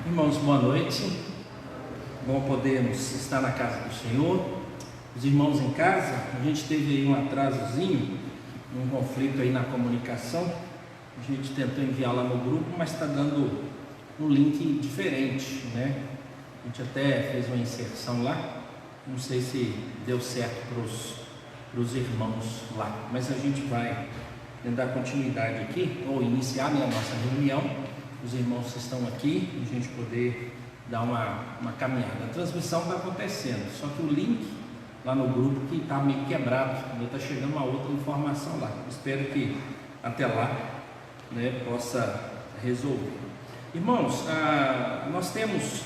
Irmãos, boa noite. Bom podermos estar na casa do Senhor. Os irmãos em casa, a gente teve aí um atrasozinho, um conflito aí na comunicação. A gente tentou enviar lá no grupo, mas está dando um link diferente, né? A gente até fez uma inserção lá, não sei se deu certo para os irmãos lá, mas a gente vai dar continuidade aqui, ou iniciar, né, a nossa reunião. Os irmãos que estão aqui, a gente poder dar uma caminhada. A transmissão está acontecendo, só que o link lá no grupo que está meio quebrado, está chegando uma outra informação lá. Espero que até lá, né, possa resolver. Irmãos, nós temos,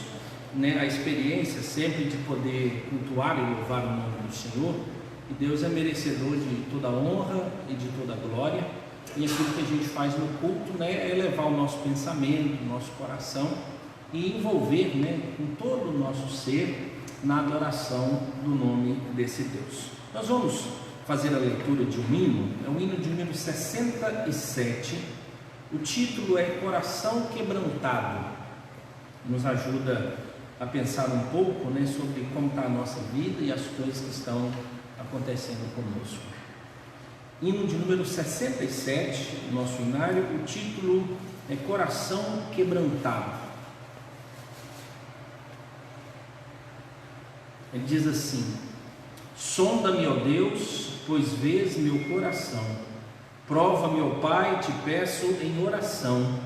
né, a experiência sempre de poder cultuar e louvar o nome do Senhor, e Deus é merecedor de toda honra e de toda glória. E aquilo que a gente faz no culto, né, é elevar o nosso pensamento, o nosso coração e envolver, né, com todo o nosso ser na adoração do nome desse Deus. Nós vamos fazer a leitura de um hino, é o hino de número 67. O título é Coração Quebrantado. Nos ajuda a pensar um pouco, né, sobre como está a nossa vida e as coisas que estão acontecendo conosco. Hino de número 67, nosso hinário, o título é Coração Quebrantado. Ele diz assim: sonda-me, ó Deus, pois vês meu coração. Prova-me, ó Pai, te peço em oração.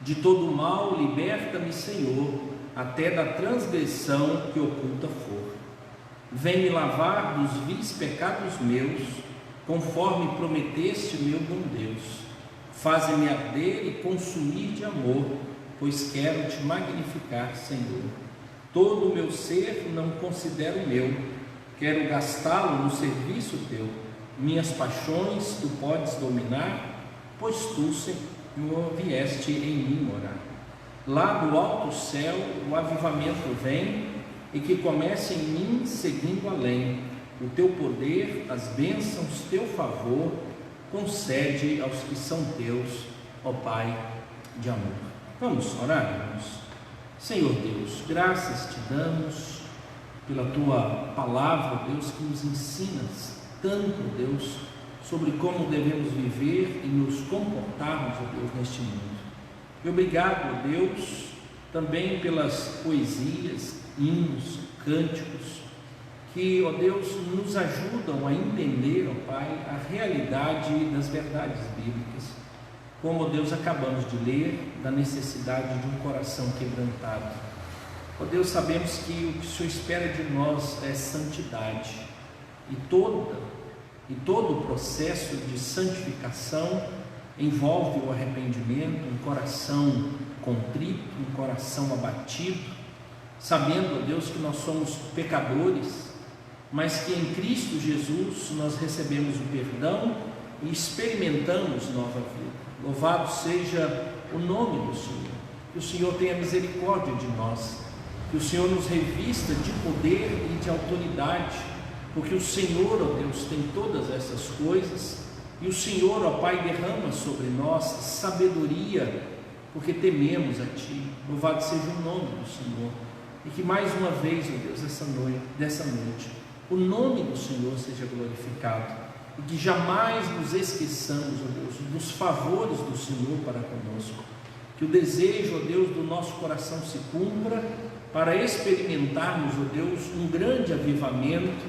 De todo mal liberta-me, Senhor, até da transgressão que oculta for. Vem-me lavar dos vis pecados meus, conforme prometeste, meu bom Deus. Faze-me arder e consumir de amor, pois quero te magnificar, Senhor. Todo o meu ser não considero meu, quero gastá-lo no serviço teu. Minhas paixões tu podes dominar, pois tu, Senhor, vieste em mim morar. Lá do alto céu o avivamento vem, e que comece em mim seguindo além. O teu poder, as bênçãos, teu favor, concede aos que são teus, ó Pai de amor. Vamos orar, irmãos. Senhor Deus, graças te damos pela tua palavra, Deus, que nos ensinas tanto, Deus, sobre como devemos viver e nos comportarmos, ó Deus, neste mundo. E obrigado, ó Deus, também pelas poesias, hinos, cânticos, que, ó Deus, nos ajudam a entender, ó Pai, a realidade das verdades bíblicas. Como, ó Deus, acabamos de ler, da necessidade de um coração quebrantado. Ó Deus, sabemos que o que o Senhor espera de nós é santidade, e todo o processo de santificação envolve o arrependimento, um coração contrito, um coração abatido, sabendo, ó Deus, que nós somos pecadores, mas que em Cristo Jesus nós recebemos o perdão e experimentamos nova vida. Louvado seja o nome do Senhor. Que o Senhor tenha misericórdia de nós, que o Senhor nos revista de poder e de autoridade, porque o Senhor, ó Deus, tem todas essas coisas, e o Senhor, ó Pai, derrama sobre nós sabedoria, porque tememos a Ti. Louvado seja o nome do Senhor, e que mais uma vez, ó Deus, dessa noite, o nome do Senhor seja glorificado, e que jamais nos esqueçamos, ó Deus, dos favores do Senhor para conosco. Que o desejo, ó Deus, do nosso coração se cumpra, para experimentarmos, ó Deus, um grande avivamento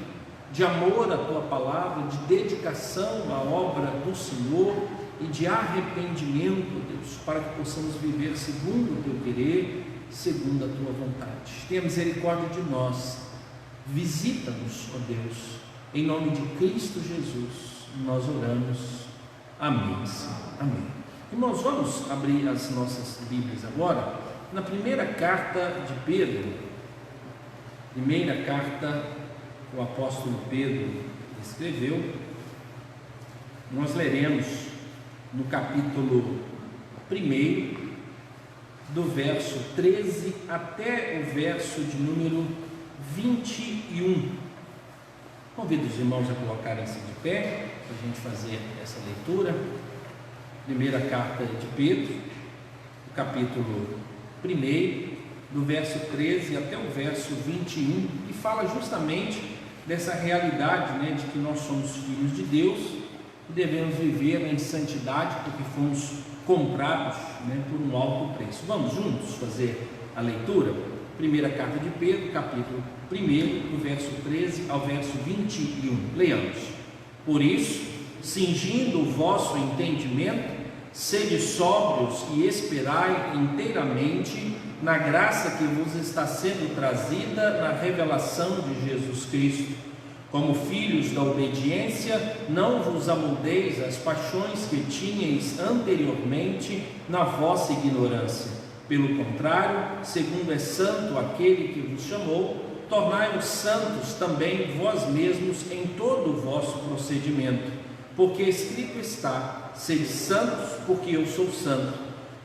de amor à Tua palavra, de dedicação à obra do Senhor e de arrependimento, ó Deus, para que possamos viver segundo o Teu querer, segundo a Tua vontade. Tenha misericórdia de nós, visita-nos, ó Deus, em nome de Cristo Jesus, nós oramos. Amém, Senhor. Amém. Irmãos, vamos abrir as nossas Bíblias agora, na primeira carta de Pedro, primeira carta que o apóstolo Pedro escreveu. Nós leremos no capítulo 1, do verso 13 até o verso de número 21. Convido os irmãos a colocarem-se de pé para a gente fazer essa leitura. Primeira carta de Pedro, capítulo 1, do verso 13 até o verso 21, e fala justamente dessa realidade, né, de que nós somos filhos de Deus e devemos viver em santidade porque fomos comprados, né, por um alto preço. Vamos juntos fazer a leitura? Primeira carta de Pedro, capítulo 1, do verso 13 ao verso 21. Leiamos. Por isso, cingindo o vosso entendimento, sede sóbrios e esperai inteiramente na graça que vos está sendo trazida na revelação de Jesus Cristo. Como filhos da obediência, não vos amoldeis às paixões que tinhais anteriormente na vossa ignorância. Pelo contrário, segundo é santo aquele que vos chamou, tornai-vos santos também vós mesmos em todo o vosso procedimento. Porque escrito está: sede santos, porque eu sou santo.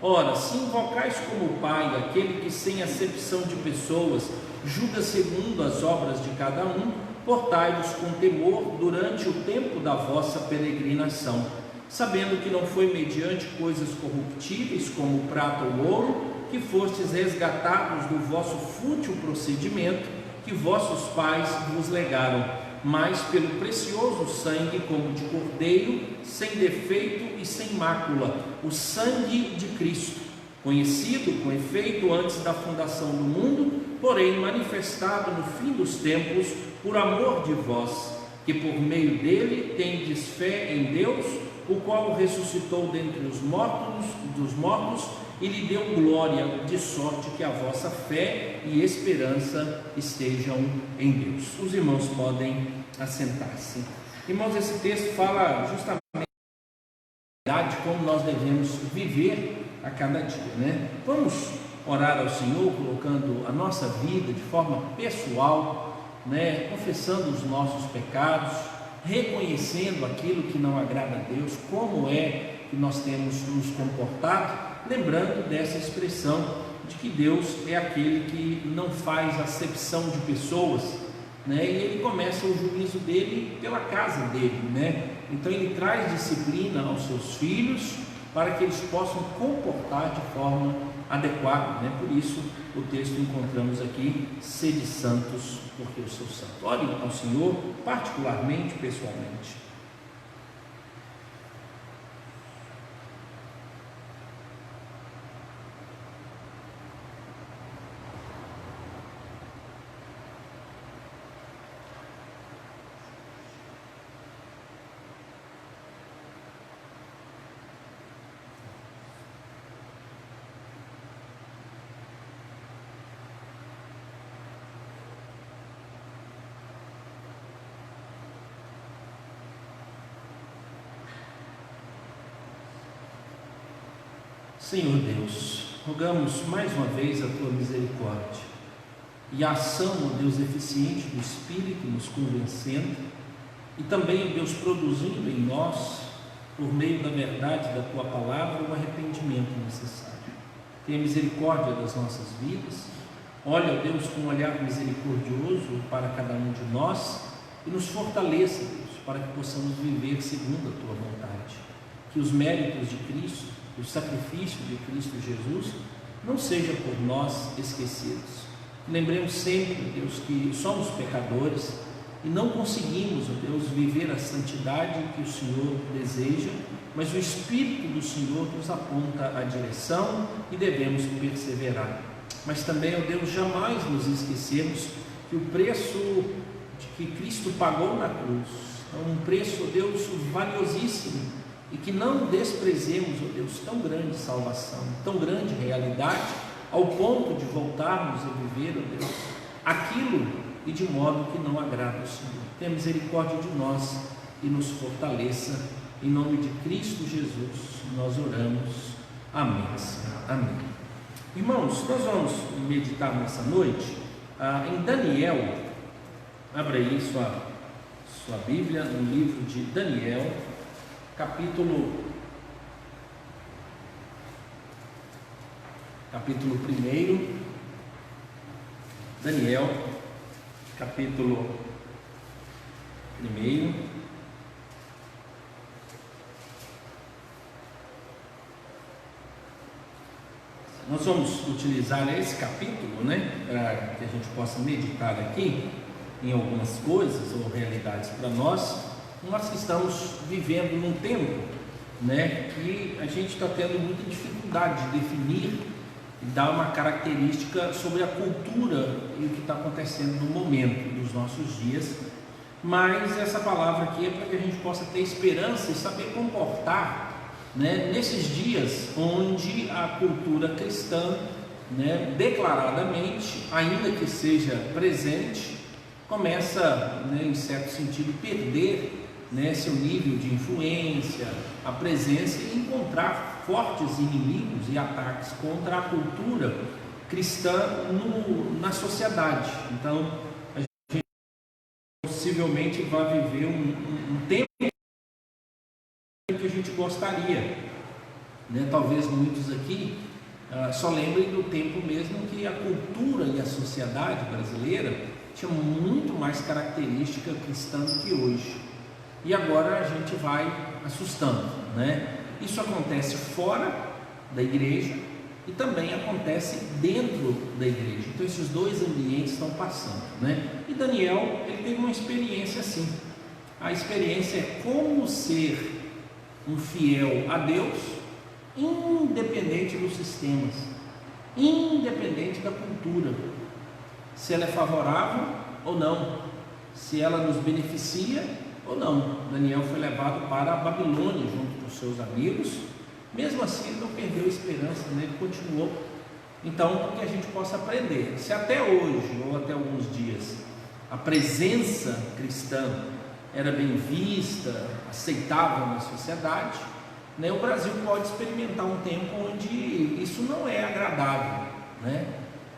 Ora, se invocais como Pai aquele que sem acepção de pessoas julga segundo as obras de cada um, portai-vos com temor durante o tempo da vossa peregrinação, sabendo que não foi mediante coisas corruptíveis como prata ou ouro que fostes resgatados do vosso fútil procedimento que vossos pais vos legaram, mas pelo precioso sangue como de cordeiro, sem defeito e sem mácula, o sangue de Cristo, conhecido com efeito antes da fundação do mundo, porém manifestado no fim dos tempos por amor de vós, que por meio dele tendes fé em Deus, o qual o ressuscitou dentre os mortos e lhe deu glória, de sorte que a vossa fé e esperança estejam em Deus. Os irmãos podem assentar-se. Irmãos, esse texto fala justamente de como nós devemos viver a cada dia, né? Vamos orar ao Senhor, colocando a nossa vida de forma pessoal, né? Confessando os nossos pecados, reconhecendo aquilo que não agrada a Deus, como é que nós temos nos comportado, lembrando dessa expressão de que Deus é aquele que não faz acepção de pessoas, né? E ele começa o juízo dele pela casa dele, né? Então ele traz disciplina aos seus filhos para que eles possam comportar de forma adequada, né? Por isso o texto encontramos aqui: sede santos, porque eu sou santo. Ore ao Senhor, particularmente, pessoalmente. Senhor Deus, rogamos mais uma vez a Tua misericórdia e a ação, ó Deus, eficiente do Espírito nos convencendo e também, ó Deus, produzindo em nós, por meio da verdade da Tua palavra, o arrependimento necessário. Tenha misericórdia das nossas vidas, olha, ó Deus, com um olhar misericordioso para cada um de nós e nos fortaleça, Deus, para que possamos viver segundo a Tua vontade. Que os méritos de Cristo, o sacrifício de Cristo Jesus, não seja por nós esquecidos. Lembremos sempre, Deus, que somos pecadores e não conseguimos, Deus, viver a santidade que o Senhor deseja, mas o Espírito do Senhor nos aponta a direção e devemos perseverar. Mas também, ó Deus, jamais nos esquecemos que o preço de que Cristo pagou na cruz é um preço, ó Deus, valiosíssimo, e que não desprezemos, ó Deus, tão grande salvação, tão grande realidade, ao ponto de voltarmos a viver, ó Deus, aquilo e de modo que não agrada ao Senhor. Tenha misericórdia de nós e nos fortaleça. Em nome de Cristo Jesus nós oramos. Amém. Amém. Irmãos, nós vamos meditar nessa noite em Daniel. Abra aí sua Bíblia no livro de Daniel, capítulo 1, Daniel, capítulo 1. Nós vamos utilizar esse capítulo, para que a gente possa meditar aqui em algumas coisas ou realidades para nós. Nós que estamos vivendo num tempo, que a gente está tendo muita dificuldade de definir e dar uma característica sobre a cultura e o que está acontecendo no momento dos nossos dias. Mas essa palavra aqui é para que a gente possa ter esperança e saber comportar, nesses dias onde a cultura cristã, declaradamente, ainda que seja presente, começa, em certo sentido, perder, seu nível de influência, a presença, e encontrar fortes inimigos e ataques contra a cultura cristã na sociedade. Então, a gente possivelmente vai viver um tempo que a gente gostaria, talvez muitos aqui só lembrem do tempo mesmo que a cultura e a sociedade brasileira tinha muito mais característica cristã do que hoje, e agora a gente vai assustando, Isso acontece fora da igreja e também acontece dentro da igreja. Então esses dois ambientes estão passando, E Daniel, ele teve uma experiência assim. A experiência é como ser um fiel a Deus, independente dos sistemas, independente da cultura, se ela é favorável ou não, se ela nos beneficia ou não. Daniel foi levado para a Babilônia junto com seus amigos. Mesmo assim ele não perdeu a esperança, ele continuou. Então, para que a gente possa aprender, se até hoje ou até alguns dias a presença cristã era bem vista, aceitável na sociedade, o Brasil pode experimentar um tempo onde isso não é agradável,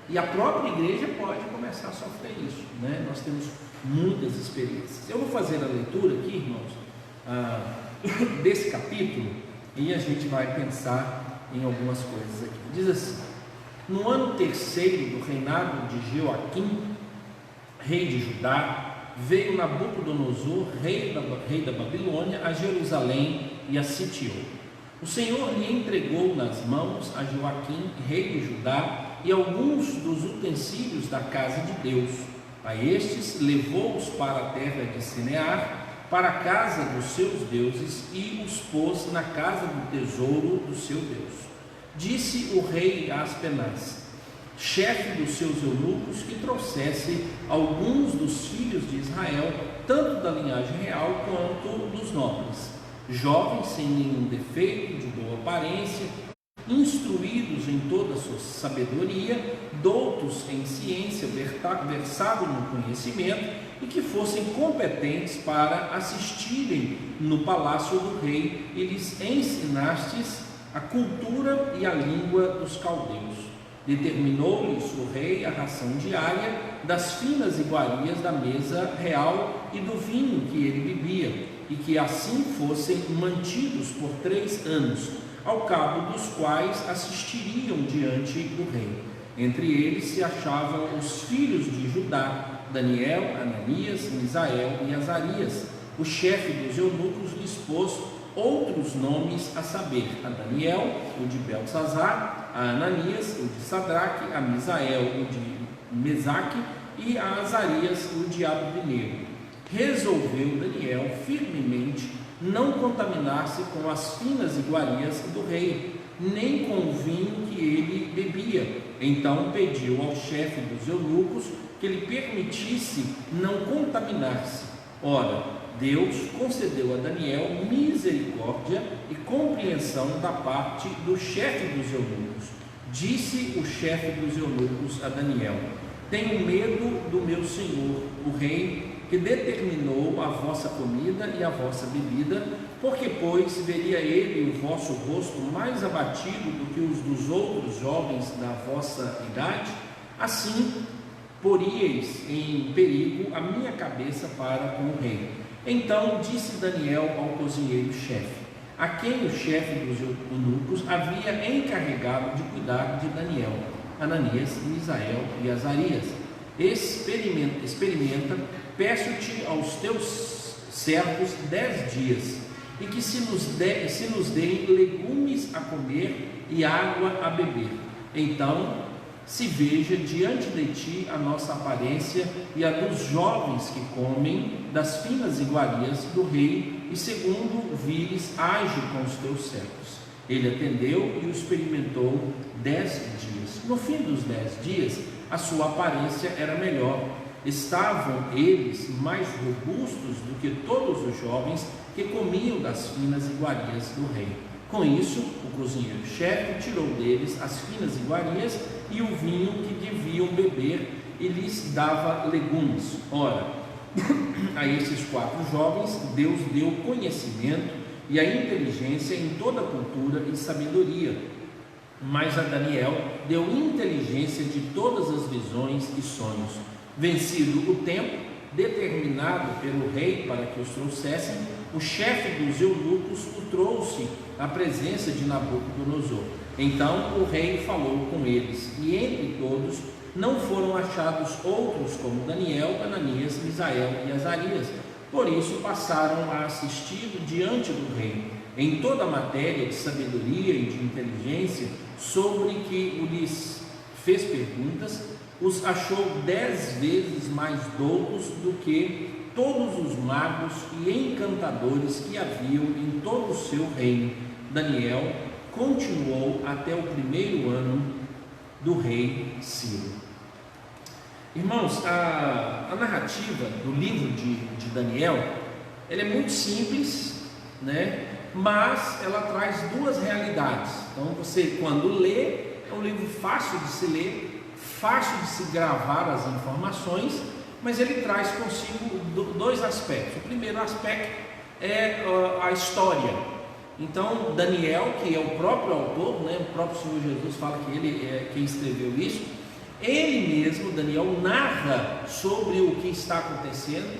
e a própria igreja pode começar a sofrer isso, Nós temos muitas experiências. Eu vou fazer a leitura aqui, irmãos, desse capítulo, e a gente vai pensar em algumas coisas aqui. Diz assim: no ano terceiro do reinado de Joaquim, rei de Judá, veio Nabucodonosor, rei da Babilônia, a Jerusalém e a sitiou. O Senhor lhe entregou nas mãos a Joaquim, rei de Judá, e alguns dos utensílios da casa de Deus. A estes levou-os para a terra de Sinear, para a casa dos seus deuses, e os pôs na casa do tesouro do seu Deus. Disse o rei a Aspenaz, chefe dos seus eunucos, que trouxesse alguns dos filhos de Israel, tanto da linhagem real quanto dos nobres, jovens sem nenhum defeito, de boa aparência, instruídos em toda a sua sabedoria, doutos em ciência, versados no conhecimento, e que fossem competentes para assistirem no palácio do rei, e lhes ensinastes a cultura e a língua dos caldeus. Determinou-lhes o rei a ração diária das finas iguarias da mesa real e do vinho que ele bebia, e que assim fossem mantidos por 3 anos, ao cabo dos quais assistiriam diante do rei. Entre eles se achavam os filhos de Judá, Daniel, Ananias, Misael e Azarias. O chefe dos eunucos lhes pôs outros nomes, a saber, a Daniel, o de Beltesazar, a Ananias, o de Sadraque, a Misael, o de Mesaque, e a Azarias, o de Abednego. Resolveu Daniel firmemente não contaminar-se com as finas iguarias do rei, nem com o vinho que ele bebia. Então pediu ao chefe dos eunucos que lhe permitisse não contaminar-se. Ora, Deus concedeu a Daniel misericórdia e compreensão da parte do chefe dos eunucos. Disse o chefe dos eunucos a Daniel: tenho medo do meu senhor, o rei, que determinou a vossa comida e a vossa bebida, porque, pois, veria ele o vosso rosto mais abatido do que os dos outros jovens da vossa idade, assim poríeis em perigo a minha cabeça para com o rei. Então disse Daniel ao cozinheiro-chefe, a quem o chefe dos eunucos havia encarregado de cuidar de Daniel, Ananias, Misael e Azarias: experimenta, peço-te aos teus servos 10 dias, e que se nos deem legumes a comer e água a beber. Então se veja diante de ti a nossa aparência e a dos jovens que comem das finas iguarias do rei, e segundo vires, age com os teus servos. Ele atendeu e o experimentou 10 dias. No fim dos 10 dias, a sua aparência era melhor. Estavam eles mais robustos do que todos os jovens que comiam das finas iguarias do rei. Com isso, o cozinheiro-chefe tirou deles as finas iguarias e o vinho que deviam beber, e lhes dava legumes. Ora, a esses 4 jovens Deus deu conhecimento e a inteligência em toda cultura e sabedoria, mas a Daniel deu inteligência de todas as visões e sonhos. Vencido o tempo determinado pelo rei para que os trouxessem, o chefe dos eunucos o trouxe à presença de Nabucodonosor. Então o rei falou com eles, e entre todos não foram achados outros como Daniel, Ananias, Misael e Azarias. Por isso passaram a assistir diante do rei em toda a matéria de sabedoria e de inteligência, sobre que lhes fez perguntas. Os achou 10 vezes mais doutos do que todos os magos e encantadores que haviam em todo o seu reino. Daniel continuou até o 1º ano do rei Ciro. Irmãos, a narrativa do livro de Daniel, ela é muito simples, né? Mas ela traz 2 realidades. Então você, quando lê, é um livro fácil de se ler, fácil de se gravar as informações, mas ele traz consigo 2 aspectos. O primeiro aspecto é a história. Então Daniel, que é o próprio autor, né, o próprio Senhor Jesus fala que ele é quem escreveu isso, ele mesmo, Daniel, narra sobre o que está acontecendo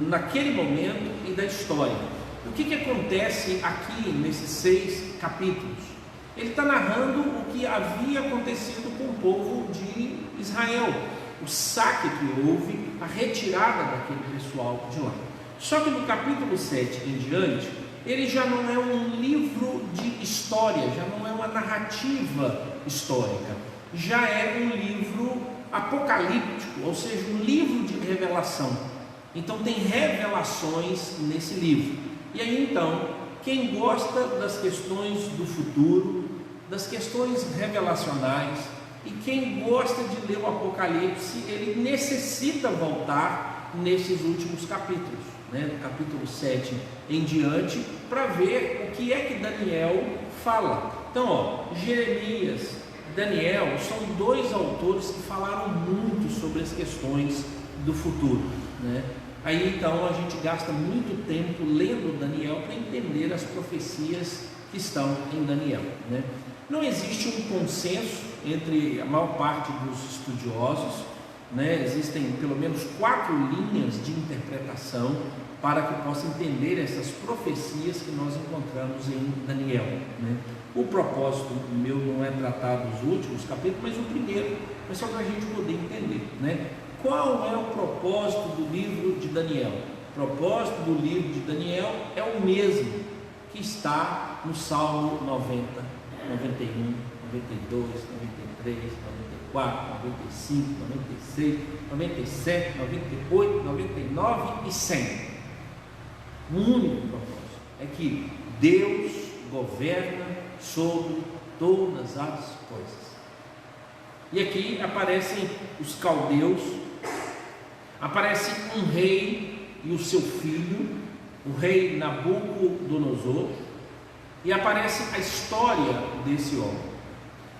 naquele momento e da história. O que acontece aqui nesses 6 capítulos? Ele está narrando o que havia acontecido com o povo de Israel, o saque que houve, a retirada daquele pessoal de lá. Só que no capítulo 7 em diante, ele já não é um livro de história, já não é uma narrativa histórica, já é um livro apocalíptico, ou seja, um livro de revelação. Então tem revelações nesse livro. E aí então, quem gosta das questões do futuro, das questões revelacionais, e quem gosta de ler o Apocalipse, ele necessita voltar nesses últimos capítulos, né, do capítulo 7 em diante, para ver o que é que Daniel fala. Então, Jeremias, Daniel, são 2 autores que falaram muito sobre as questões do futuro, né? Aí então a gente gasta muito tempo lendo Daniel para entender as profecias que estão em Daniel, né? Não existe um consenso entre a maior parte dos estudiosos, né? Existem pelo menos 4 linhas de interpretação para que possa entender essas profecias que nós encontramos em Daniel, né? O propósito meu não é tratar dos últimos capítulos, mas o primeiro, mas só para a gente poder entender, né? Qual é o propósito do livro de Daniel? O propósito do livro de Daniel é o mesmo que está no Salmo 90, 91, 92, 93, 94, 95, 96, 97, 98, 99 e 100. O único propósito é que Deus governa sobre todas as coisas. E aqui aparecem os caldeus, aparece um rei e o seu filho, o rei Nabucodonosor, e aparece a história desse homem.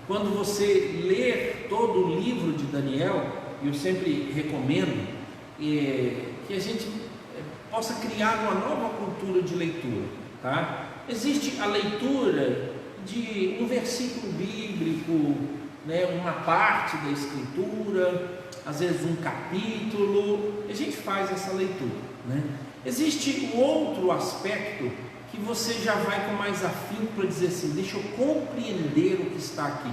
Quando você ler todo o livro de Daniel, eu sempre recomendo que a gente possa criar uma nova cultura de leitura, tá? Existe a leitura de um versículo bíblico, né, uma parte da escritura, às vezes um capítulo, a gente faz essa leitura, né? Existe um outro aspecto que você já vai com mais afinco para dizer assim, deixa eu compreender o que está aqui.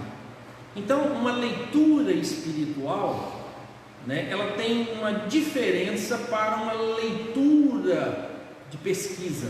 Então, uma leitura espiritual, né, ela tem uma diferença para uma leitura de pesquisa.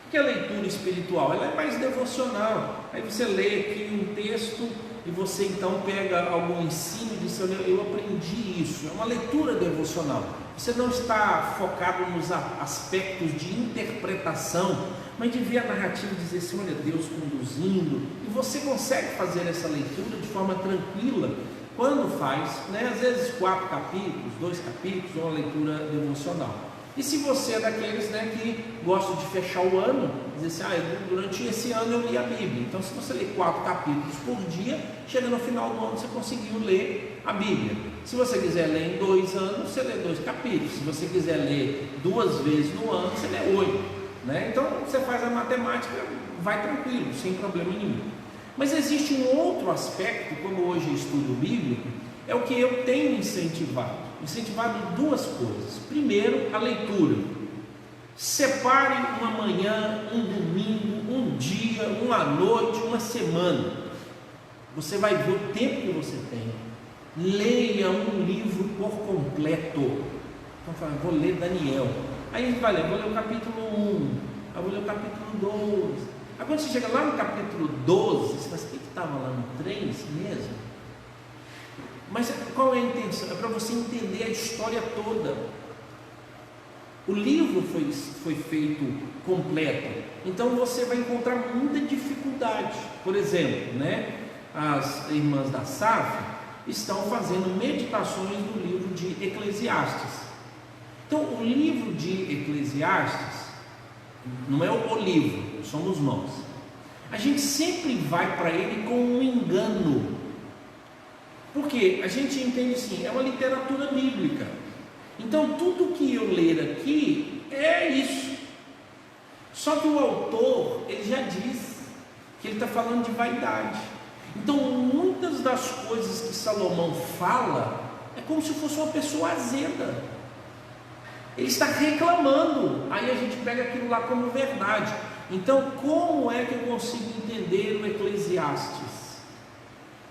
O que é a leitura espiritual? Ela é mais devocional. Aí você lê aqui um texto e você então pega algum ensino e diz: olha, eu aprendi isso. É uma leitura devocional. Você não está focado nos aspectos de interpretação, mas de ver a narrativa e dizer assim: olha, Deus conduzindo, e você consegue fazer essa leitura de forma tranquila quando faz, né? Às vezes 4 capítulos, 2 capítulos, ou uma leitura devocional. E se você é daqueles, né, que gosta de fechar o ano, dizer assim: durante esse ano eu li a Bíblia. Então, se você ler 4 capítulos por dia, chega no final do ano você conseguiu ler a Bíblia. Se você quiser ler em 2 anos, você lê 2 capítulos. Se você quiser ler 2 vezes no ano, você lê 8, né? Então você faz a matemática, vai tranquilo, sem problema nenhum. Mas existe um outro aspecto, como hoje eu estudo bíblico, é o que eu tenho incentivado 2 coisas. Primeiro, a leitura. Separe uma manhã, um domingo, um dia, uma noite, uma semana. Você vai ver o tempo que você tem. Leia um livro por completo. Então fala: vou ler Daniel. Aí a gente vai ler, vou ler o capítulo 1, aí vou ler o capítulo 2. Aí quando você chega lá no capítulo 12, você fala: o que estava lá no 3 mesmo? Mas qual é a intenção? É para você entender a história toda. O livro foi feito completo, então você vai encontrar muita dificuldade. Por exemplo, né, as irmãs da SAF estão fazendo meditações no livro de Eclesiastes. Então, o livro de Eclesiastes não é o livro, somos nós. A gente sempre vai para ele com um engano. Porque a gente entende assim: é uma literatura bíblica. Então tudo que eu ler aqui é isso. Só que o autor, ele já diz que ele está falando de vaidade. Então muitas das coisas que Salomão fala é como se fosse uma pessoa azeda. Ele está reclamando. Aí a gente pega aquilo lá como verdade. Então como é que eu consigo entender o Eclesiastes?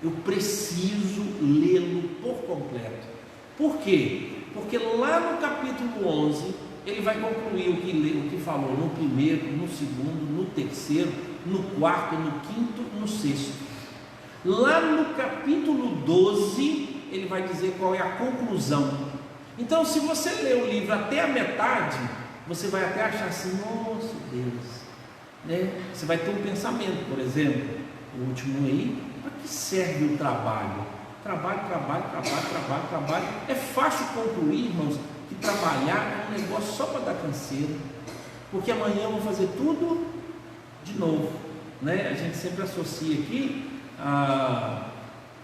Eu preciso lê-lo por completo. Por quê? Porque lá no capítulo 11, ele vai concluir o que falou no primeiro, no segundo, no terceiro, no quarto, no quinto, no sexto. Lá no capítulo 12, ele vai dizer qual é a conclusão. Então, se você ler o livro até a metade, você vai até achar assim: nossa Deus, né? Você vai ter um pensamento, por exemplo, o último aí: para que serve o trabalho? Trabalho. É fácil concluir, irmãos, que trabalhar é um negócio só para dar canseira, porque amanhã eu vou fazer tudo de novo, né? A gente sempre associa aqui a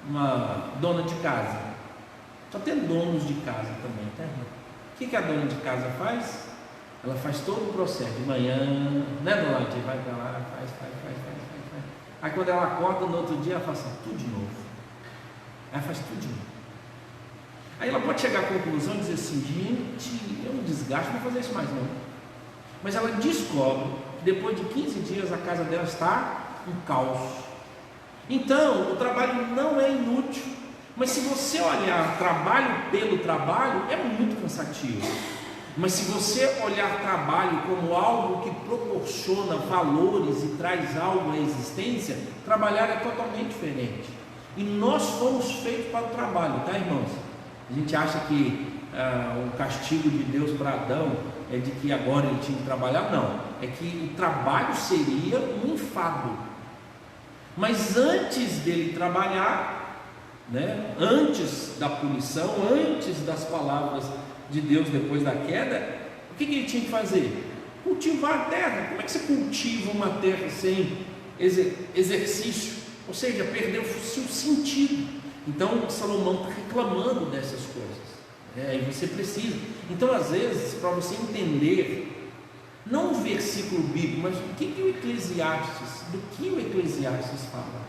uma dona de casa. Só tem donos de casa também, tá, irmão? O que a dona de casa faz? Ela faz todo o processo de manhã, né, dona Tia? Vai para lá, faz. Aí quando ela acorda no outro dia, ela faz tudo de novo. Ela faz tudo de novo. Aí ela pode chegar à conclusão e dizer assim: gente, eu não desgasto, não vou fazer isso mais não. Mas ela descobre que depois de 15 dias a casa dela está um caos. Então, o trabalho não é inútil. Mas se você olhar trabalho pelo trabalho, é muito cansativo. Mas se você olhar trabalho como algo que proporciona valores e traz algo à existência, trabalhar é totalmente diferente. E nós fomos feitos para o trabalho, tá, irmãos? A gente acha que o castigo de Deus para Adão é de que agora ele tinha que trabalhar. Não, é que o trabalho seria um enfado. Mas antes dele trabalhar, né, antes da punição, antes das palavras de Deus depois da queda, o que ele tinha que fazer? Cultivar a terra. Como é que você cultiva uma terra sem exercício? Ou seja, perdeu-se o sentido. Então Salomão está reclamando dessas coisas, e você precisa. Então, às vezes, para você entender, não um versículo bíblico, mas do que o Eclesiastes fala,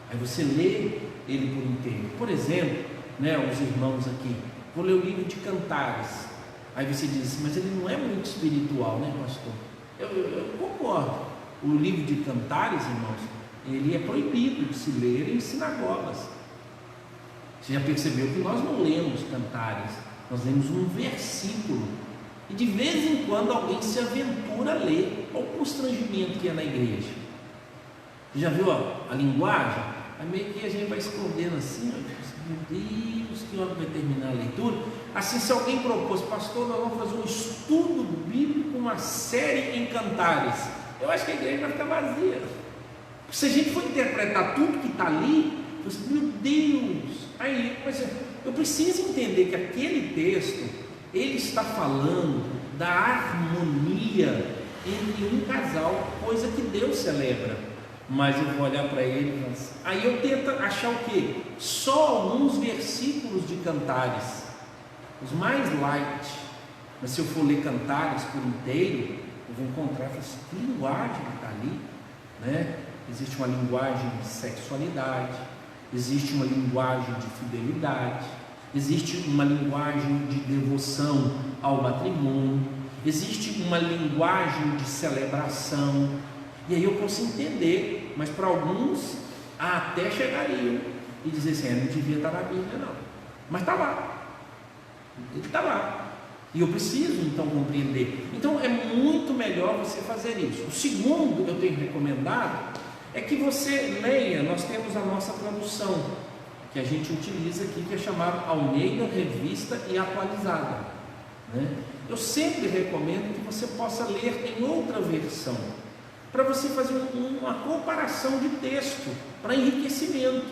aí você lê ele por inteiro. Por exemplo, né, os irmãos aqui, vou ler o livro de Cantares. Aí você diz assim: mas ele não é muito espiritual, né, pastor? Eu concordo. O livro de Cantares, irmãos, ele é proibido de se ler em sinagogas. Você já percebeu que nós não lemos Cantares, nós lemos um versículo, e de vez em quando alguém se aventura a ler. Olha o constrangimento que é na igreja. Você já viu a linguagem? Aí meio que a gente vai escondendo assim, meu Deus, que hora vai terminar a leitura? Assim, se alguém propôs, pastor, nós vamos fazer um estudo bíblico, uma série em cantares, eu acho que a igreja vai ficar vazia. Se a gente for interpretar tudo que está ali, você, meu Deus, aí, mas eu preciso entender que aquele texto, ele está falando da harmonia entre um casal, coisa que Deus celebra. Mas eu vou olhar para ele, aí eu tento achar o quê? Só alguns versículos de cantares, os mais light. Mas se eu for ler cantares por inteiro, eu vou encontrar assim, que linguagem que está ali, né? Existe uma linguagem de sexualidade, existe uma linguagem de fidelidade, existe uma linguagem de devoção ao matrimônio, existe uma linguagem de celebração. E aí eu posso entender, mas para alguns até chegariam e dizer assim, não devia estar na Bíblia não, mas está lá, ele está lá, e eu preciso então compreender. Então é muito melhor você fazer isso. O segundo que eu tenho recomendado é que você leia, nós temos a nossa tradução, que a gente utiliza aqui, que é chamada Almeida Revista e Atualizada, né? Eu sempre recomendo que você possa ler em outra versão, para você fazer uma comparação de texto, para enriquecimento.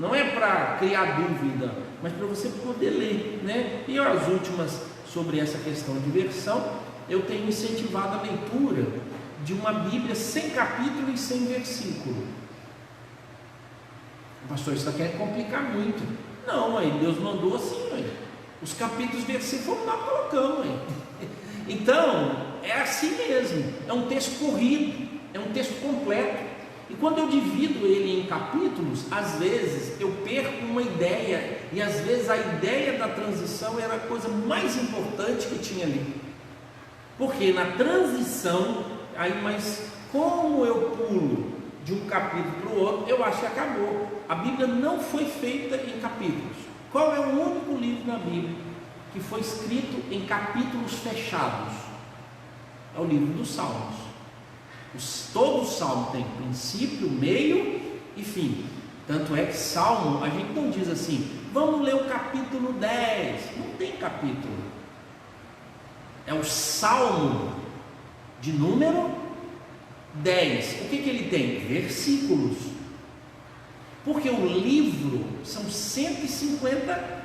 Não é para criar dúvida, mas para você poder ler, né? E as últimas, sobre essa questão de versão, eu tenho incentivado a leitura de uma Bíblia sem capítulo e sem versículo. Pastor, isso aqui é complicar muito. Não, aí Deus mandou assim, aí. Os capítulos e versículos nós colocamos aí. Então, é assim mesmo, é um texto corrido, é um texto completo. E quando eu divido ele em capítulos, às vezes eu perco uma ideia, e às vezes a ideia da transição era a coisa mais importante que tinha ali. Porque na transição, aí, mas como eu pulo de um capítulo para o outro, eu acho que acabou. A Bíblia não foi feita em capítulos. Qual é o único livro na Bíblia que foi escrito em capítulos fechados? É o livro dos Salmos. Todo salmo tem princípio, meio e fim. Tanto é que salmo, a gente não diz assim, vamos ler o capítulo 10. Não tem capítulo. É o salmo de número 10. O que ele tem? Versículos. Porque o livro são 150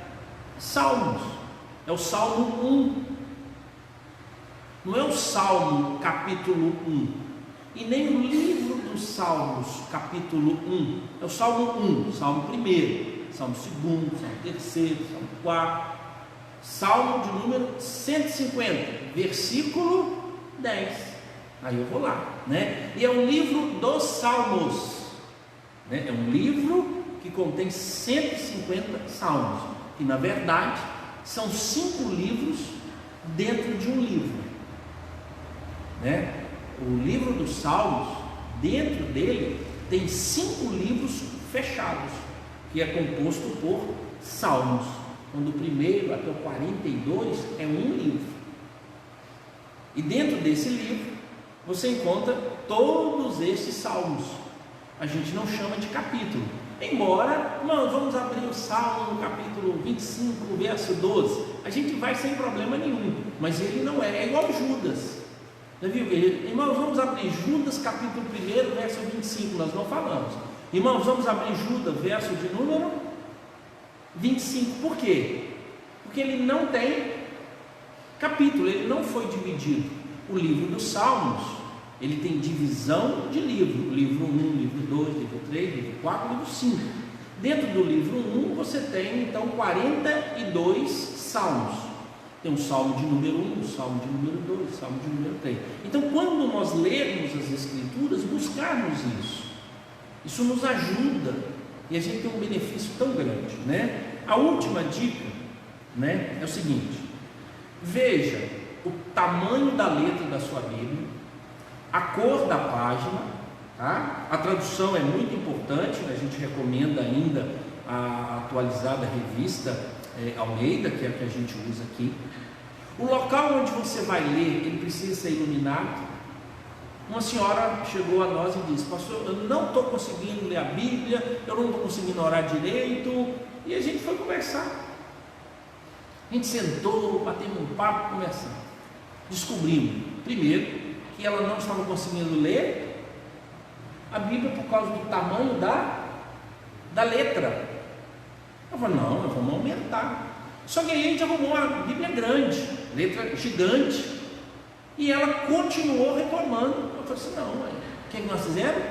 salmos. É o Salmo 1. Não é o Salmo capítulo 1. E nem o livro dos Salmos capítulo 1. É o Salmo 1, Salmo 1, Salmo 2, Salmo 3, Salmo 4. Salmo de número 150, versículo 10. Aí eu vou lá, né? E é um livro dos Salmos, né? É um livro que contém 150 salmos, que na verdade são 5 livros dentro de um livro, né? O livro dos Salmos, dentro dele tem 5 livros fechados, que é composto por salmos, quando o primeiro até o 42 é um livro. E dentro desse livro você encontra todos esses salmos. A gente não chama de capítulo, embora nós vamos abrir o Salmo no capítulo 25, verso 12, a gente vai sem problema nenhum, mas ele não é igual Judas. Já viu? Irmãos, vamos abrir Judas capítulo 1, verso 25, nós não falamos. Irmãos, vamos abrir Judas, verso de número 25, por quê? Porque ele não tem capítulo, ele não foi dividido. O livro dos Salmos, ele tem divisão de livro, livro 1, livro 2, livro 3, livro 4, livro 5. Dentro do livro 1 você tem então 42 salmos. Tem um salmo de número 1, um salmo de número 2, salmo de número 3. Então, quando nós lermos as Escrituras, buscarmos isso nos ajuda, e a gente tem um benefício tão grande, né? A última dica, né, é o seguinte: veja o tamanho da letra da sua Bíblia, a cor da página, tá? A tradução é muito importante, a gente recomenda ainda a atualizada revista Almeida, que é a que a gente usa aqui. O local onde você vai ler, ele precisa ser iluminado, uma senhora chegou a nós e disse: pastor, eu não estou conseguindo ler a Bíblia, eu não estou conseguindo orar direito. E a gente foi conversar. A gente sentou, batemos um papo, conversando. Descobrimos, primeiro, que ela não estava conseguindo ler a Bíblia por causa do tamanho da letra. Eu falei: não, vamos aumentar. Só que aí a gente arrumou uma Bíblia grande, letra gigante, e ela continuou reclamando. Eu falei assim: não, mãe, o que nós fizemos?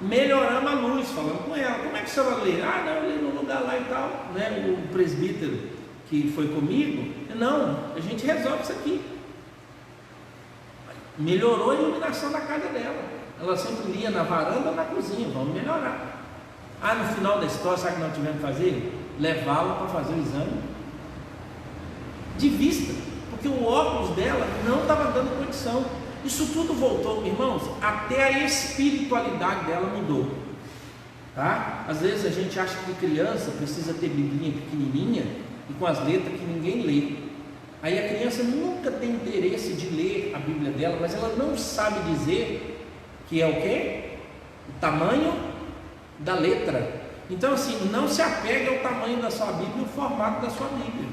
Melhoramos a luz, falando com ela. Como é que a senhora lê? Ah, não, eu li no lugar lá e tal, né? O presbítero que foi comigo, não, a gente resolve isso aqui. Melhorou a iluminação da casa dela. Ela sempre lia na varanda ou na cozinha. Vamos melhorar. Ah, no final da história, sabe o que nós tivemos que fazer? Levá-la para fazer o exame de vista, porque o óculos dela não estava dando condição. Isso tudo voltou, irmãos, até a espiritualidade dela mudou, tá? Às vezes a gente acha que criança precisa ter biblinha pequenininha e com as letras que ninguém lê. Aí a criança nunca tem interesse de ler a Bíblia dela, mas ela não sabe dizer que é o quê? O tamanho da letra. Então assim, não se apegue ao tamanho da sua Bíblia, o formato da sua Bíblia.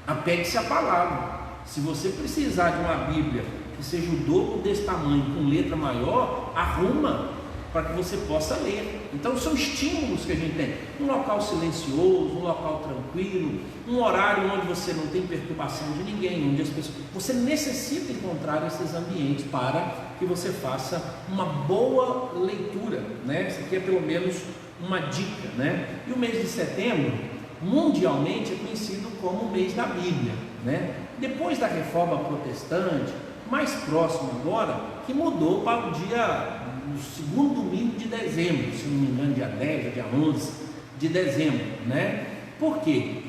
Apegue-se à palavra. Se você precisar de uma Bíblia que seja o dobro desse tamanho, com letra maior, arruma para que você possa ler. Então são estímulos que a gente tem. Um local silencioso, um local tranquilo, um horário onde você não tem perturbação de ninguém, onde as pessoas... Você necessita encontrar esses ambientes para que você faça uma boa leitura, né? Isso aqui é pelo menos uma dica, né? E o mês de setembro, mundialmente, é conhecido como o mês da Bíblia, né? Depois da reforma protestante, mais próximo agora, que mudou para o dia, no segundo domingo de dezembro, se não me engano, dia 10 ou dia 11 de dezembro, né? Por quê?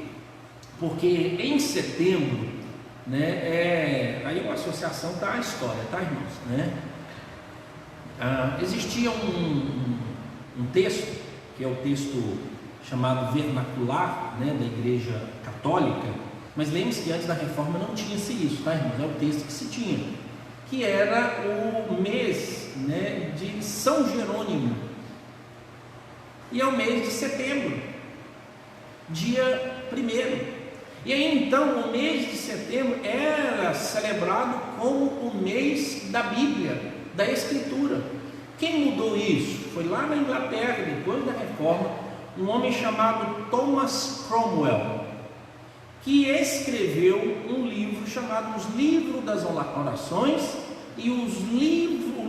Porque em setembro, né, aí uma associação está a história, tá, irmãos, né? Existia um texto, que é o texto chamado vernacular, né, da Igreja Católica, mas lembre-se que antes da reforma não tinha-se isso, tá, irmãos? É o texto que se tinha, que era o mês, né, de São Jerônimo, e é o mês de setembro, dia 1º. E aí então o mês de setembro era celebrado como o mês da Bíblia, da Escritura. Quem mudou isso? Foi lá na Inglaterra, depois da reforma, um homem chamado Thomas Cromwell, que escreveu um livro chamado Os Livros das Orações e o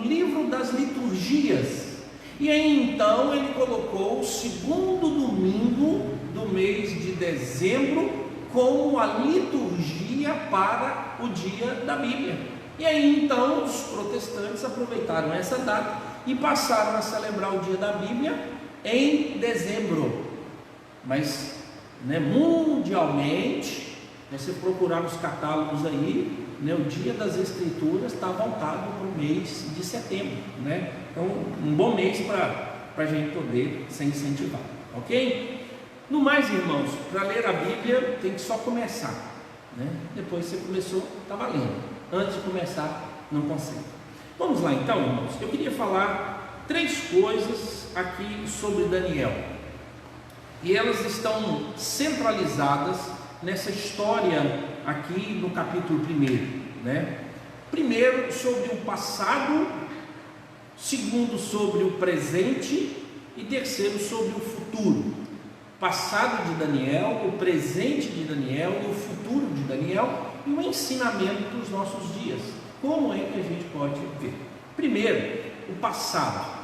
Livro das Liturgias. E aí então ele colocou o segundo domingo do mês de dezembro como a liturgia para o dia da Bíblia. E aí então os protestantes aproveitaram essa data e passaram a celebrar o dia da Bíblia em dezembro. Mas, né, mundialmente, você procurar nos catálogos aí, né, o dia das Escrituras está voltado para o mês de setembro, né? Então um bom mês para a gente poder se incentivar, ok? No mais, irmãos, para ler a Bíblia tem que só começar, né? Depois você começou, está valendo. Antes de começar, não consegue. Vamos lá então, irmãos. Eu queria falar 3 coisas aqui sobre Daniel, e elas estão centralizadas nessa história aqui no capítulo 1, né? Primeiro, sobre o passado. Segundo, sobre o presente. E terceiro, sobre o futuro. Passado de Daniel, o presente de Daniel e o futuro de Daniel, e o ensinamento para os nossos dias. Como é que a gente pode ver? Primeiro, o passado.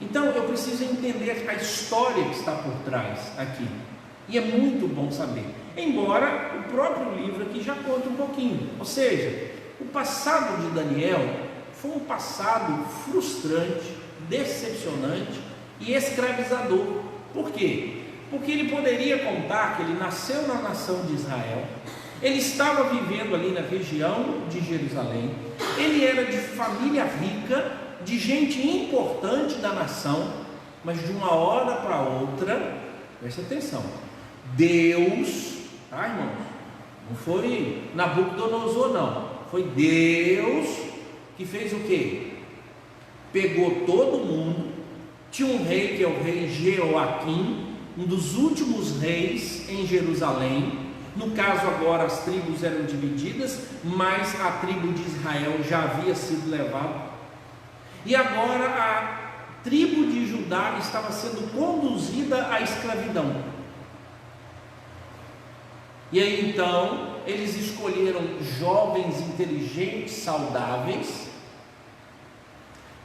Então eu preciso entender a história que está por trás aqui, e é muito bom saber, embora o próprio livro aqui já conta um pouquinho. Ou seja, o passado de Daniel foi um passado frustrante, decepcionante e escravizador. Por quê? Porque ele poderia contar que ele nasceu na nação de Israel, ele estava vivendo ali na região de Jerusalém, ele era de família rica, de gente importante da nação, mas de uma hora para outra, presta atenção, Deus, tá, irmãos? Não foi Nabucodonosor, não, foi Deus que fez o quê? Pegou todo mundo. Tinha um rei que é o rei Jeoaquim, um dos últimos reis em Jerusalém. No caso agora as tribos eram divididas, mas a tribo de Israel já havia sido levada. E agora a tribo de Judá estava sendo conduzida à escravidão. E aí então eles escolheram jovens inteligentes, saudáveis,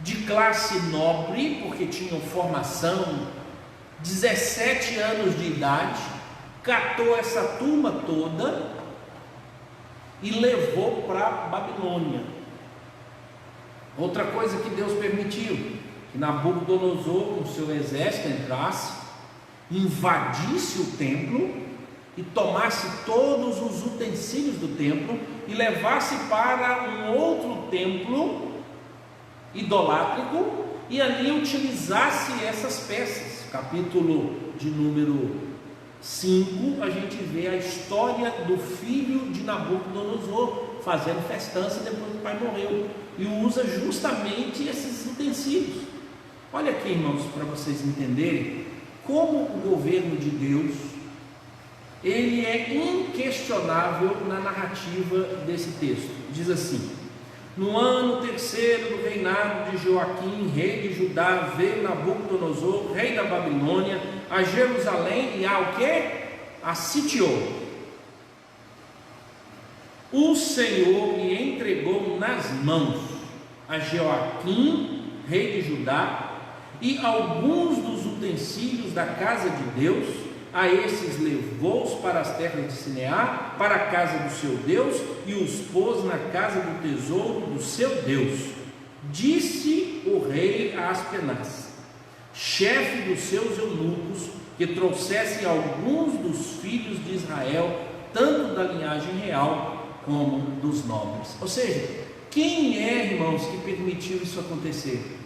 de classe nobre, porque tinham formação, 17 anos de idade, catou essa turma toda e levou para a Babilônia. Outra coisa que Deus permitiu, que Nabucodonosor com seu exército entrasse, invadisse o templo e tomasse todos os utensílios do templo e levasse para um outro templo idolátrico e ali utilizasse essas peças. Capítulo de número 5, a gente vê a história do filho de Nabucodonosor fazendo festança depois que o pai morreu, e usa justamente esses utensílios. Olha aqui, irmãos, para vocês entenderem como o governo de Deus, ele é inquestionável na narrativa desse texto. Diz assim: no ano terceiro do reinado de Joaquim, rei de Judá, veio Nabucodonosor, rei da Babilônia, a Jerusalém e o quê? A sitiou. O Senhor lhe entregou nas mãos a Joaquim, rei de Judá, e alguns dos utensílios da casa de Deus. A esses levou-os para as terras de Sinear, para a casa do seu Deus, e os pôs na casa do tesouro do seu Deus. Disse o rei a Aspenaz, chefe dos seus eunucos, que trouxessem alguns dos filhos de Israel, tanto da linhagem real como dos nobres. Ou seja, quem é, irmãos, que permitiu isso acontecer?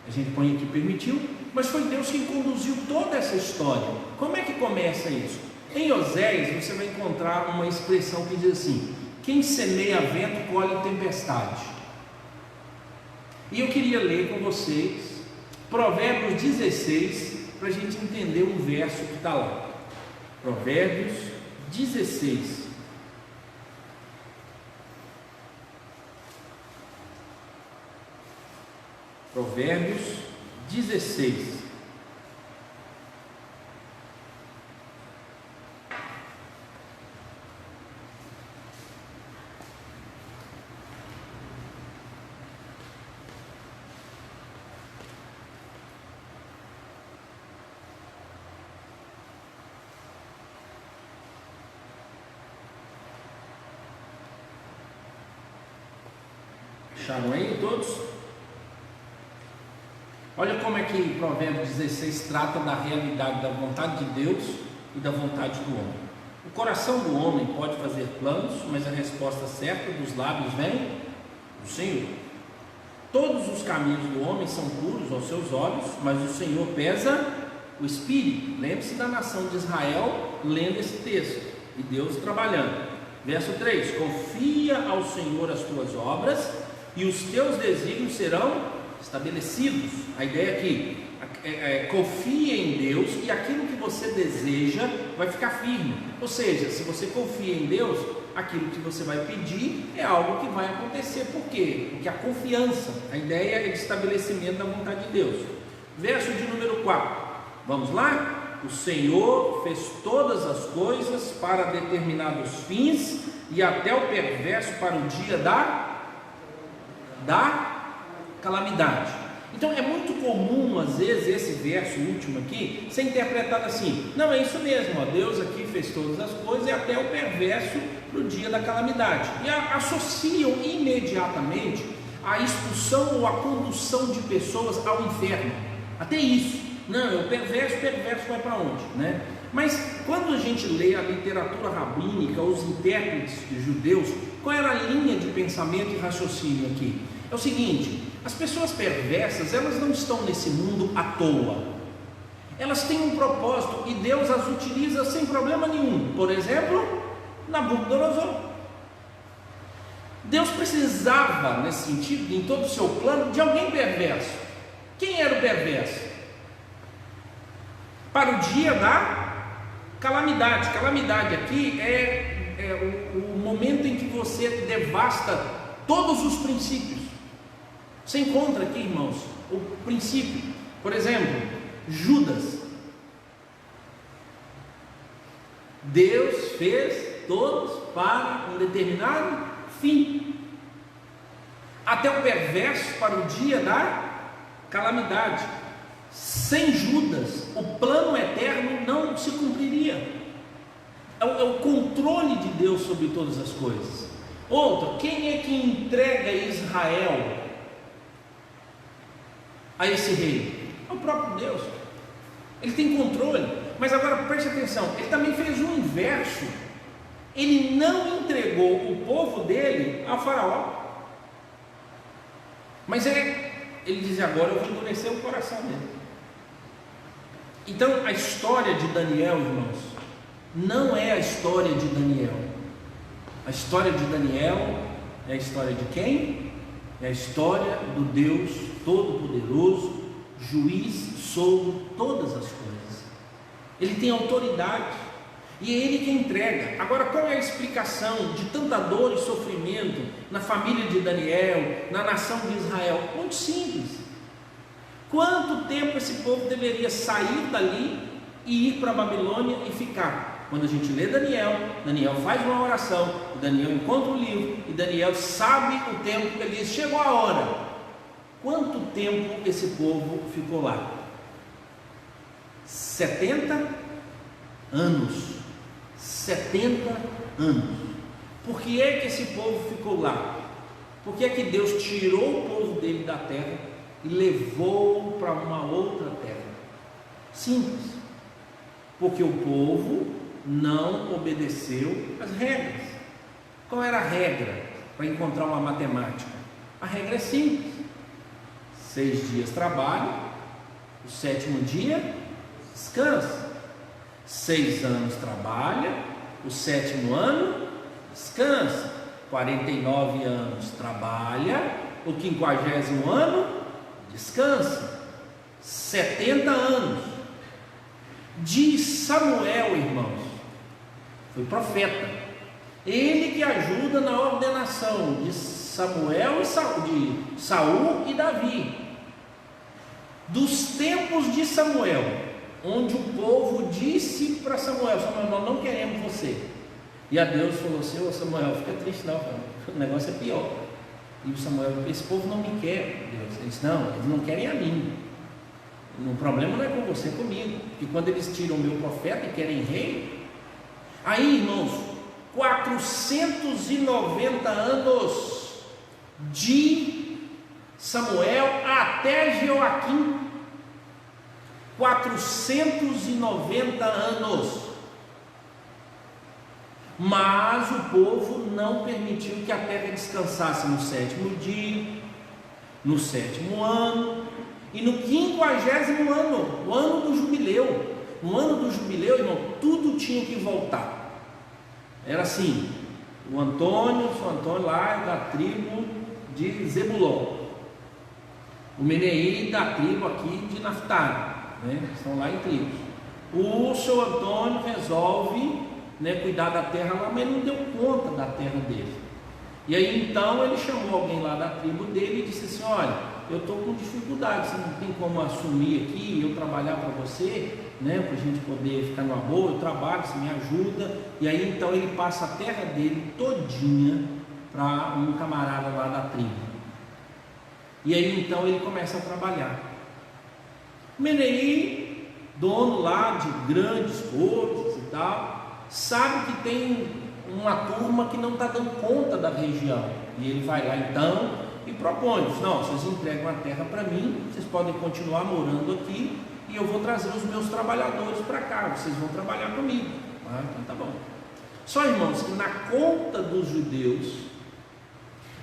A gente põe aqui permitiu, mas foi Deus quem conduziu toda essa história. Como é que começa isso? Em Oséias você vai encontrar uma expressão que diz assim: quem semeia vento colhe tempestade. E eu queria ler com vocês Provérbios 16, para a gente entender um verso que está lá. Provérbios 16. Provérbios 16. Acharam aí todos? Olha como é que Provérbios 16 trata da realidade da vontade de Deus e da vontade do homem. O coração do homem pode fazer planos, mas a resposta certa dos lábios vem do Senhor. Todos os caminhos do homem são puros aos seus olhos, mas o Senhor pesa o espírito. Lembre-se da nação de Israel lendo esse texto e Deus trabalhando. Verso 3: confia ao Senhor as tuas obras e os teus desígnios serão estabelecidos. A ideia aqui confia em Deus e aquilo que você deseja vai ficar firme. Ou seja, se você confia em Deus, aquilo que você vai pedir é algo que vai acontecer. Por quê? Porque a confiança, a ideia é de estabelecimento da vontade de Deus. Verso de número 4, vamos lá? O Senhor fez todas as coisas para determinados fins, e até o perverso para o dia da calamidade. Então é muito comum às vezes esse verso último aqui ser interpretado assim: não, é isso mesmo, ó, Deus aqui fez todas as coisas e até o perverso para o dia da calamidade, e associam imediatamente a expulsão ou a condução de pessoas ao inferno. Até isso, não, é o perverso vai para onde, né? Mas quando a gente lê a literatura rabínica, os intérpretes judeus, qual era a linha de pensamento e raciocínio aqui? É o seguinte: as pessoas perversas, elas não estão nesse mundo à toa, elas têm um propósito e Deus as utiliza sem problema nenhum. Por exemplo, Nabucodonosor. Deus precisava, nesse sentido, em todo o seu plano, de alguém perverso. Quem era o perverso? Para o dia da calamidade. Calamidade aqui é o momento em que você devasta todos os princípios. Você encontra aqui, irmãos, o princípio. Por exemplo, Judas. Deus fez todos para um determinado fim. Até o perverso para o dia da calamidade. Sem Judas, o plano eterno não se cumpriria. É o controle de Deus sobre todas as coisas. Outra, quem é que entrega Israel a esse rei? É o próprio Deus. Ele tem controle. Mas agora preste atenção, ele também fez o inverso. Ele não entregou o povo dele a Faraó. Mas ele diz: agora eu vou endurecer o coração dele. Então a história de Daniel, irmãos, não é a história de Daniel. A história de Daniel é a história de quem? É a história do Deus Todo-Poderoso, juiz sobre todas as coisas. Ele tem autoridade e é ele que entrega. Agora, qual é a explicação de tanta dor e sofrimento na família de Daniel, na nação de Israel? Muito simples. Quanto tempo esse povo deveria sair dali e ir para a Babilônia e ficar? Quando a gente lê Daniel faz uma oração, Daniel encontra o livro e Daniel sabe o tempo que ele diz: chegou a hora. Quanto tempo esse povo ficou lá? 70 anos. 70 anos. Por que é que esse povo ficou lá? Por que é que Deus tirou o povo dele da terra e levou para uma outra terra? Simples. Porque o povo não obedeceu as regras. Qual era a regra para encontrar uma matemática? A regra é simples: 6 dias trabalho, o 7º dia descansa. 6 anos trabalha, o 7º ano descansa. 49 anos trabalha, o 50º ano descansa. 70 anos. De Samuel, irmãos, foi profeta. Ele que ajuda na ordenação de Samuel e de Saul e Davi. Dos tempos de Samuel, onde o povo disse para Samuel: Samuel, nós não queremos você. E a Deus falou assim: ô Samuel, fica triste não, o negócio é pior. E o Samuel: esse povo não me quer, Deus. Ele disse: não, eles não querem a mim. O problema não é com você, é comigo. Porque quando eles tiram o meu profeta e querem rei, aí, irmãos, 490 anos de Samuel até Joaquim. 490 anos. Mas o povo não permitiu que a terra descansasse no 7º dia, no 7º ano e no 50º ano, o ano do jubileu. No ano do jubileu, irmão, tudo tinha que voltar. Era assim: o São Antônio lá é da tribo de Zebulon, o Menei da tribo aqui de Naftali, né? Estão lá em tribos. O seu Antônio resolve, né, cuidar da terra lá, mas não deu conta da terra dele. E aí então ele chamou alguém lá da tribo dele e disse assim: olha, eu estou com dificuldade, você não tem como assumir aqui e eu trabalhar para você, né, para a gente poder ficar numa boa, eu trabalho, você me ajuda. E aí então ele passa a terra dele todinha para um camarada lá da tribo. E aí então ele começa a trabalhar. Menei, dono lá de grandes coisas e tal, sabe que tem uma turma que não está dando conta da região. E ele vai lá então e propõe: não, vocês entregam a terra para mim, vocês podem continuar morando aqui e eu vou trazer os meus trabalhadores para cá, vocês vão trabalhar comigo. Ah, então tá bom. Só, irmãos, que na conta dos judeus,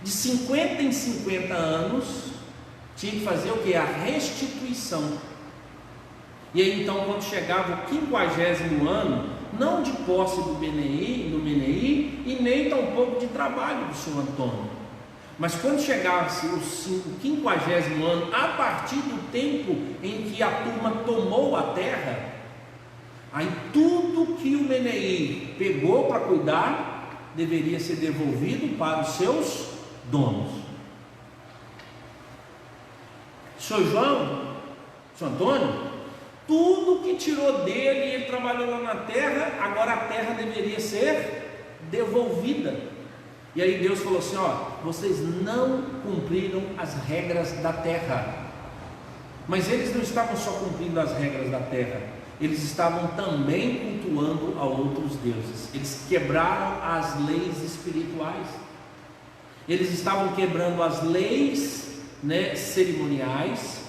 de 50 em 50 anos, tinha que fazer o que? A restituição. E aí então, quando chegava o 50º ano, não de posse do Meneí e nem tampouco de trabalho do senhor Antônio, mas quando chegasse o 50º ano, a partir do tempo em que a turma tomou a terra, aí tudo que o Meneí pegou para cuidar deveria ser devolvido para os seus donos. Senhor João, senhor Antônio, tudo que tirou dele, ele trabalhou lá na terra, agora a terra deveria ser devolvida. E aí Deus falou assim: ó, vocês não cumpriram as regras da terra. Mas eles não estavam só cumprindo as regras da terra, eles estavam também cultuando a outros deuses. Eles quebraram as leis espirituais. Eles estavam quebrando as leis, cerimoniais,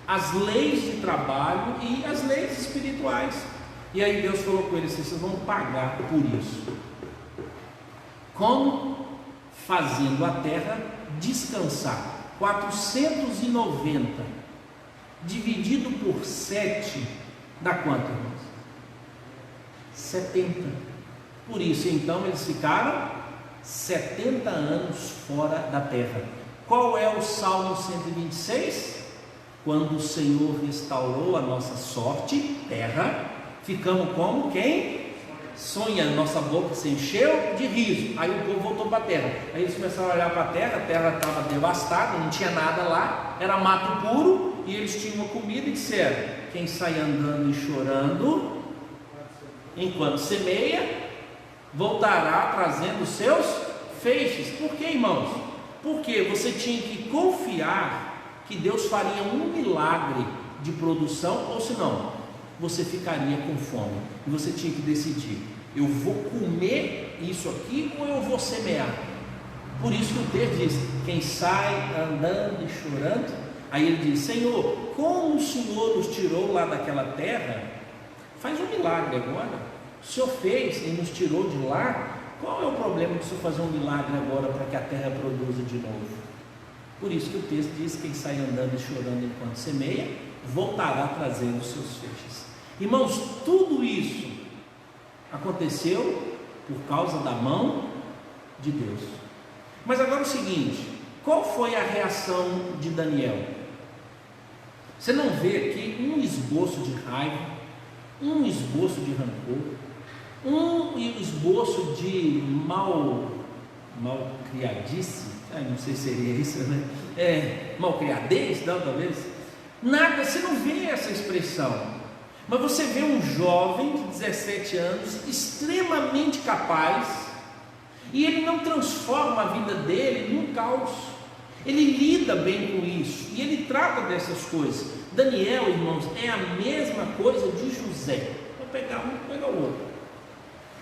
as leis de trabalho e as leis espirituais. E aí Deus falou com eles: vocês vão pagar por isso. Como? Fazendo a terra descansar. 490 dividido por 7 dá quanto, irmãos? 70. Por isso então eles ficaram 70 anos fora da terra. Qual é o Salmo 126? Quando o Senhor restaurou a nossa sorte, terra, ficamos como quem? Sonha, nossa boca se encheu de riso. Aí o povo voltou para a terra. Aí eles começaram a olhar para a terra estava devastada, não tinha nada lá, era mato puro, e eles tinham uma comida e disseram: quem sai andando e chorando enquanto semeia, voltará trazendo os seus feixes. Por que, irmãos? Porque você tinha que confiar que Deus faria um milagre de produção, ou senão você ficaria com fome, e você tinha que decidir: eu vou comer isso aqui ou eu vou semear? Por isso que o texto diz: quem sai andando e chorando. Aí ele diz: Senhor, como o Senhor nos tirou lá daquela terra, faz um milagre agora. O Senhor fez e nos tirou de lá, qual é o problema de o Senhor fazer um milagre agora para que a terra produza de novo? Por isso que o texto diz: quem sai andando e chorando enquanto semeia, voltará trazendo os seus feixes. Irmãos, tudo isso aconteceu por causa da mão de Deus. Mas agora o seguinte: qual foi a reação de Daniel? Você não vê aqui um esboço de raiva, um esboço de rancor, um esboço de malcriadice, não sei se seria isso, né? Malcriadez, não, talvez. Nada, você não vê essa expressão. Mas você vê um jovem de 17 anos, extremamente capaz, e ele não transforma a vida dele num caos. Ele lida bem com isso, e ele trata dessas coisas. Daniel, irmãos, é a mesma coisa de José. Vou pegar um, vou pegar o outro.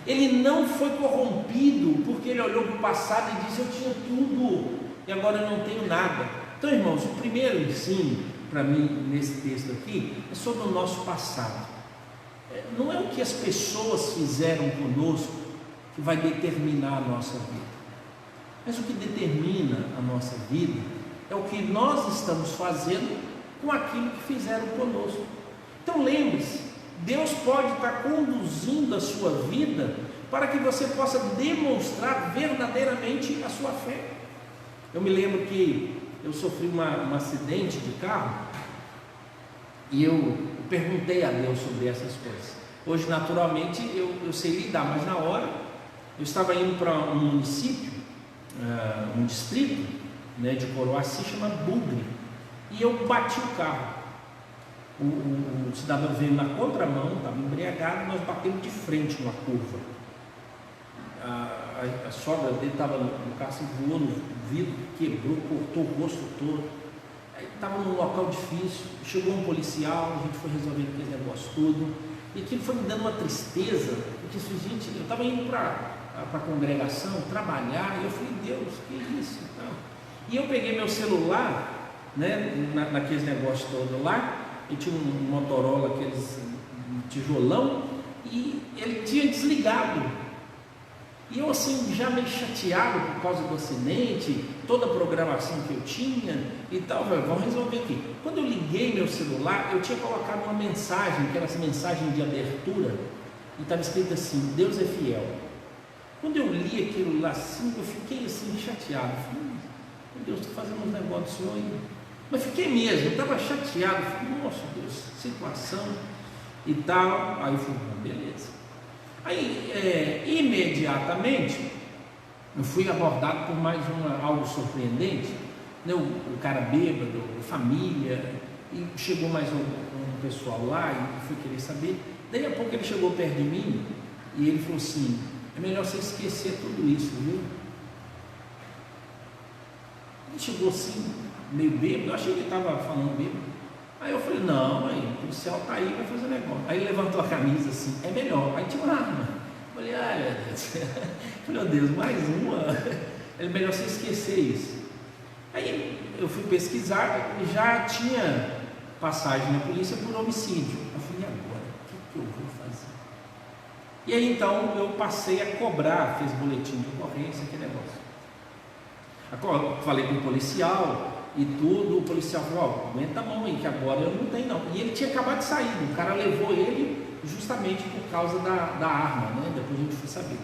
Ele não foi corrompido, porque ele olhou para o passado e disse: eu tinha tudo, e agora eu não tenho nada. Então, irmãos, o primeiro ensino para mim nesse texto aqui é sobre o nosso passado. Não é o que as pessoas fizeram conosco que vai determinar a nossa vida, mas o que determina a nossa vida é o que nós estamos fazendo com aquilo que fizeram conosco. Então lembre-se, Deus pode estar conduzindo a sua vida para que você possa demonstrar verdadeiramente a sua fé. Eu me lembro que eu sofri um acidente de carro e eu perguntei a Deus sobre essas coisas. Hoje, naturalmente, eu sei lidar, mas na hora eu estava indo para um município, um distrito, de Coroaci, chama Bugre, e eu bati o carro. O cidadão veio na contramão, estava embriagado, nós batemos de frente numa curva. A sogra dele estava no carro, assim, voou no vidro, quebrou, cortou o rosto todo. Estava num local difícil, chegou um policial, a gente foi resolvendo aquele negócio todo, e aquilo foi me dando uma tristeza, porque gente, eu estava indo para a congregação, trabalhar, e eu falei: Deus, que isso? E eu peguei meu celular, naqueles negócios todos lá, e tinha um Motorola, aqueles tijolão, e ele tinha desligado. E eu assim, já meio chateado por causa do acidente, toda a programação que eu tinha e tal, vamos resolver aqui. Quando eu liguei meu celular, eu tinha colocado uma mensagem, que era essa mensagem de abertura, e estava escrito assim: Deus é fiel. Quando eu li aquilo lá assim, eu fiquei assim chateado. Falei, meu Deus, estou fazendo um negócio do Senhor aí. Mas fiquei mesmo, eu estava chateado. Falei, nossa Deus, situação e tal. Aí eu falei, beleza. Aí, imediatamente, eu fui abordado por mais algo surpreendente, né? O cara bêbado, família, e chegou mais um pessoal lá e fui querer saber. Daí a pouco ele chegou perto de mim e ele falou assim: é melhor você esquecer tudo isso, viu? Ele chegou assim, meio bêbado, eu achei que ele estava falando bêbado. Aí eu falei, não, aí, o policial está aí para fazer negócio. Aí ele levantou a camisa assim, é melhor. Aí tinha uma arma. Eu falei, ai meu Deus. Falei, meu Deus, mais uma. É melhor você esquecer isso. Aí eu fui pesquisar e já tinha passagem na polícia por homicídio. Eu falei, e agora? O que eu vou fazer? E aí então eu passei a cobrar, fiz boletim de ocorrência, aquele negócio. Falei com o policial e tudo, o policial falou, aguenta a mão aí, que agora eu não tenho não. E ele tinha acabado de sair, o cara levou ele justamente por causa da arma, né? Depois a gente foi saber.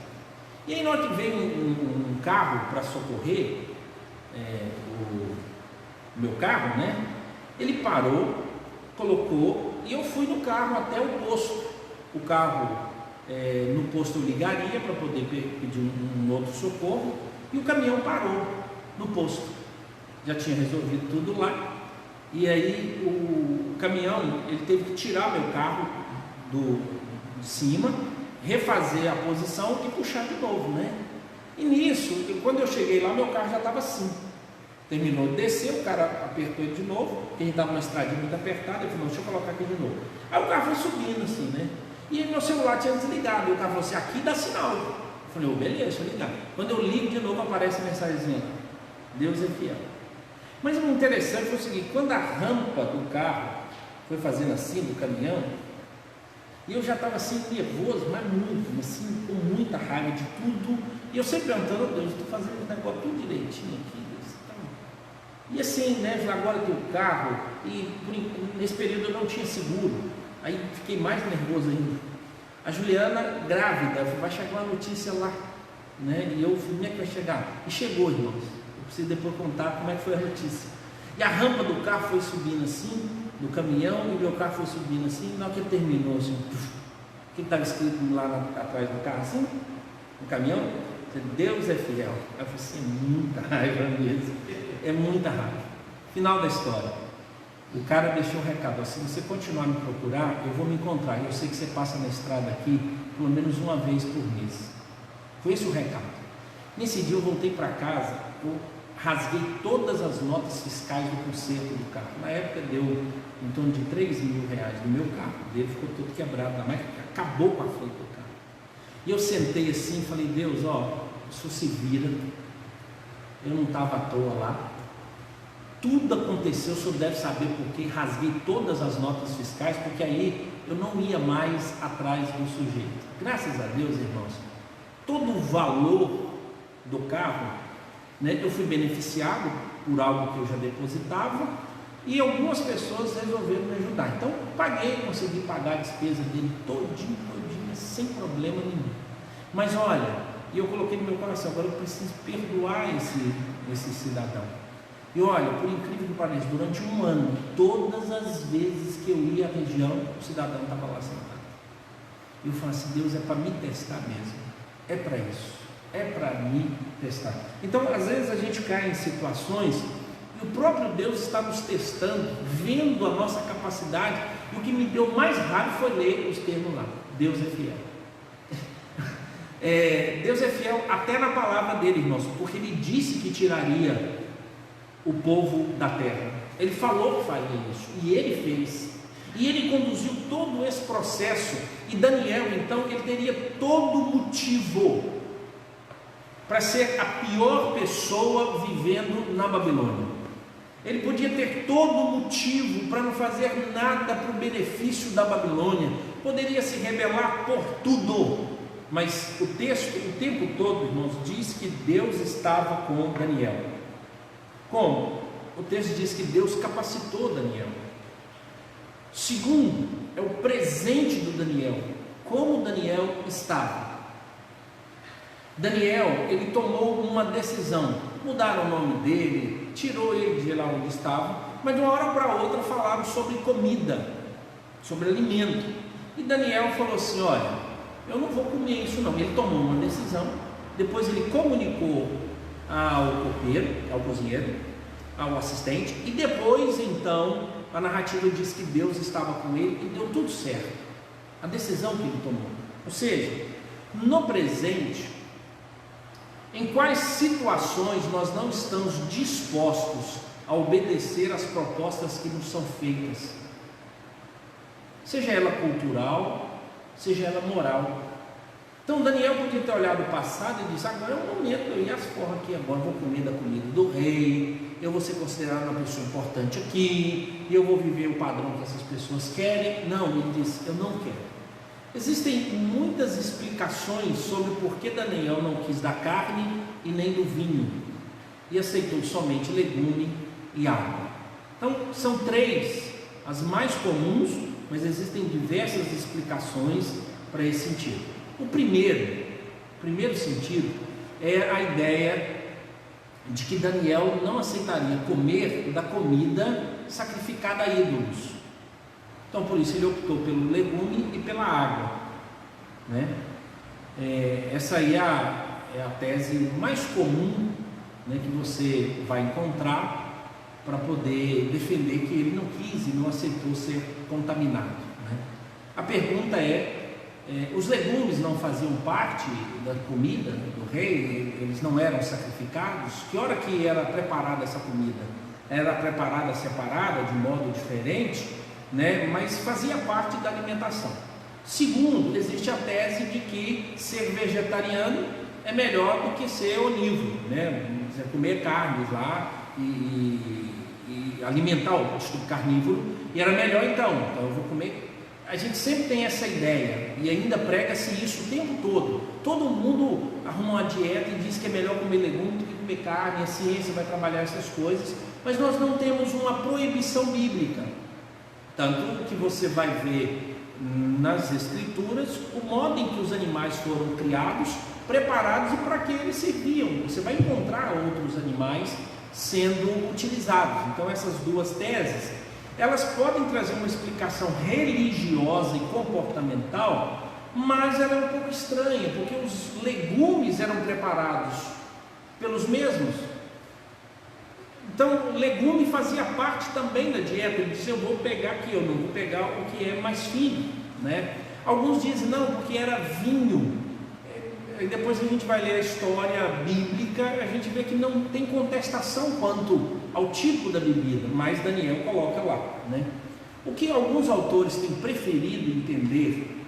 E aí na hora que veio um carro para socorrer o meu carro, né? Ele parou, colocou, e eu fui no carro até o posto. O carro, no posto eu ligaria para poder pedir um outro socorro, e o caminhão parou no posto. Já tinha resolvido tudo lá, e aí o caminhão, ele teve que tirar meu carro de cima, refazer a posição e puxar de novo, né? E nisso, quando eu cheguei lá, meu carro já estava assim, terminou de descer, o cara apertou ele de novo, porque a gente estava numa estradinha muito apertada, ele falou, deixa eu colocar aqui de novo. Aí o carro foi subindo assim, né? E meu celular tinha desligado, e o carro falou assim, aqui dá sinal. Eu falei, beleza, deixa eu ligar. Quando eu ligo de novo, aparece a mensagem, Deus é fiel. Mas o interessante foi o seguinte, quando a rampa do carro foi fazendo assim, do caminhão, e eu já estava assim nervoso, mas muito, assim, com muita raiva de tudo, e eu sempre perguntando, Deus, estou fazendo o negócio tudo direitinho aqui, Deus, então. E assim, né, agora tem o carro, e nesse período eu não tinha seguro, aí fiquei mais nervoso ainda. A Juliana grávida, vai chegar uma notícia lá, né, e eu, como é que vai chegar? E chegou, irmãos. Preciso depois contar como é que foi a notícia. E a rampa do carro foi subindo assim, do caminhão, e meu carro foi subindo assim, e na hora que ele terminou assim, o que estava escrito lá atrás do carro assim, no caminhão? Deus é fiel. Eu falei assim, é muita raiva mesmo, é muita raiva. Final da história, o cara deixou um recado, se você continuar a me procurar, eu vou me encontrar, eu sei que você passa na estrada aqui, pelo menos uma vez por mês. Foi esse o recado. Nesse dia eu voltei para casa, eu rasguei todas as notas fiscais do conserto do carro. Na época deu em torno de R$3.000 do meu carro, dele ficou todo quebrado, mas acabou com a frente do carro. E eu sentei assim e falei, Deus, o senhor se vira, eu não estava à toa lá, tudo aconteceu, o senhor deve saber porque rasguei todas as notas fiscais, porque aí eu não ia mais atrás do sujeito. Graças a Deus, irmãos, todo o valor do carro, né, eu fui beneficiado por algo que eu já depositava, e algumas pessoas resolveram me ajudar. Então paguei, consegui pagar a despesa dele todinha, sem problema nenhum. Mas olha, e eu coloquei no meu coração, agora eu preciso perdoar esse cidadão. E olha, por incrível que pareça, durante um ano, todas as vezes que eu ia à região, o cidadão estava lá sentado. Eu falo assim, Deus é para me testar mesmo, é para isso. É para me testar. Então, às vezes a gente cai em situações e o próprio Deus está nos testando, vendo a nossa capacidade. E o que me deu mais raiva foi ler os termos lá. Deus é fiel. Deus é fiel até na palavra dele, irmãos, porque ele disse que tiraria o povo da terra. Ele falou que faria isso e ele fez. E ele conduziu todo esse processo. E Daniel, então, ele teria todo motivo para ser a pior pessoa vivendo na Babilônia. Ele podia ter todo motivo para não fazer nada para o benefício da Babilônia, poderia se rebelar por tudo, mas o texto, o tempo todo, irmãos, diz que Deus estava com Daniel. Como? O texto diz que Deus capacitou Daniel. Segundo, é o presente do Daniel. Como Daniel estava? Daniel, ele tomou uma decisão. Mudaram o nome dele, tirou ele de lá onde estava, mas de uma hora para outra falaram sobre comida, sobre alimento. E Daniel falou assim: olha, eu não vou comer isso não. Ele tomou uma decisão, depois ele comunicou ao copeiro, ao cozinheiro, ao assistente, e depois então a narrativa diz que Deus estava com ele e deu tudo certo, a decisão que ele tomou. Ou seja, no presente, em quais situações nós não estamos dispostos a obedecer às propostas que nos são feitas, seja ela cultural, seja ela moral. Então Daniel podia ter olhado o passado e disse: agora é o momento, eu ir às forras aqui, agora vou comer da comida do rei, eu vou ser considerado uma pessoa importante aqui, e eu vou viver o padrão que essas pessoas querem. Não, ele disse: eu não quero. Existem muitas explicações sobre por que Daniel não quis da carne e nem do vinho, e aceitou somente legume e água. Então são três as mais comuns, mas existem diversas explicações para esse sentido. O primeiro sentido é a ideia de que Daniel não aceitaria comer da comida sacrificada a ídolos. Então por isso ele optou pelo legume e pela água, né? Essa aí é a tese mais comum, né, que você vai encontrar para poder defender que ele não quis e não aceitou ser contaminado, né? A pergunta os legumes não faziam parte da comida do rei? Eles não eram sacrificados? Que hora que era preparada essa comida? Era preparada separada, de modo diferente, né? Mas fazia parte da alimentação. Segundo, existe a tese de que ser vegetariano é melhor do que ser onívoro, né? Comer carnes lá e alimentar o tipo carnívoro, e era melhor então eu vou comer. A gente sempre tem essa ideia, e ainda prega-se isso o tempo todo. Todo mundo arruma uma dieta e diz que é melhor comer legume do que comer carne, a ciência vai trabalhar essas coisas, mas nós não temos uma proibição bíblica. Tanto que você vai ver nas escrituras o modo em que os animais foram criados, preparados e para que eles serviam. Você vai encontrar outros animais sendo utilizados. Então essas duas teses, elas podem trazer uma explicação religiosa e comportamental, mas ela é um pouco estranha, porque os legumes eram preparados pelos mesmos. Então legume fazia parte também da dieta. Ele disse: eu vou pegar aqui, eu não vou pegar o que é mais fino, né? Alguns dizem não, porque era vinho. E depois a gente vai ler a história bíblica, a gente vê que não tem contestação quanto ao tipo da bebida, mas Daniel coloca lá, né? O que alguns autores têm preferido entender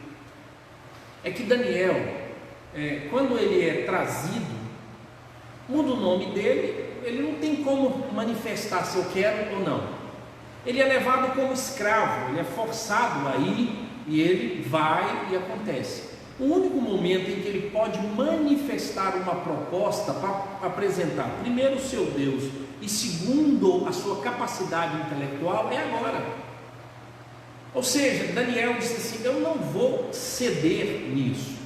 é que Daniel, quando ele é trazido, muda o nome dele, ele não tem como manifestar se eu quero ou não. Ele é levado como escravo, ele é forçado a ir, e ele vai e acontece. O único momento em que ele pode manifestar uma proposta para apresentar, primeiro, o seu Deus, e segundo, a sua capacidade intelectual, é agora. Ou seja, Daniel disse assim: eu não vou ceder nisso,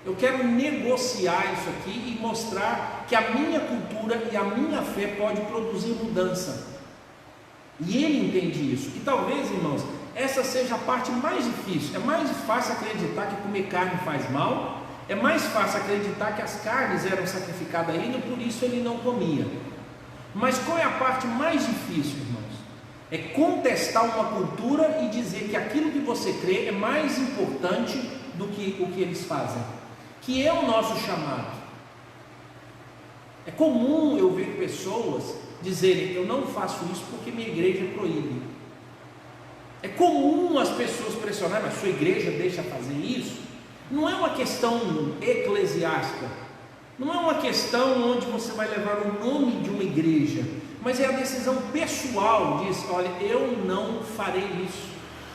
eu quero negociar isso aqui e mostrar que a minha cultura e a minha fé pode produzir mudança. E ele entende isso. E talvez, irmãos, essa seja a parte mais difícil. É mais fácil acreditar que comer carne faz mal, é mais fácil acreditar que as carnes eram sacrificadas a ele, por isso ele não comia. Mas qual é a parte mais difícil, irmãos? É contestar uma cultura e dizer que aquilo que você crê é mais importante do que o que eles fazem, que é o nosso chamado. É comum eu ver pessoas dizerem: eu não faço isso porque minha igreja proíbe. É comum as pessoas pressionarem: mas sua igreja deixa fazer isso? Não é uma questão eclesiástica, não é uma questão onde você vai levar o nome de uma igreja, mas é a decisão pessoal. Diz: olha, eu não farei isso,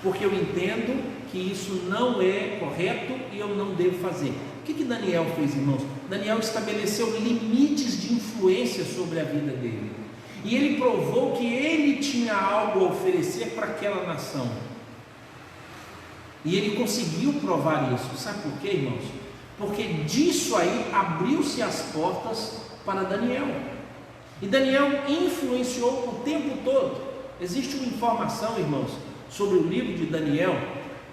porque eu entendo que isso não é correto e eu não devo fazer. O que Daniel fez, irmãos? Daniel estabeleceu limites de influência sobre a vida dele. E ele provou que ele tinha algo a oferecer para aquela nação. E ele conseguiu provar isso. Sabe por quê, irmãos? Porque disso aí abriu-se as portas para Daniel. E Daniel influenciou o tempo todo. Existe uma informação, irmãos, sobre o livro de Daniel,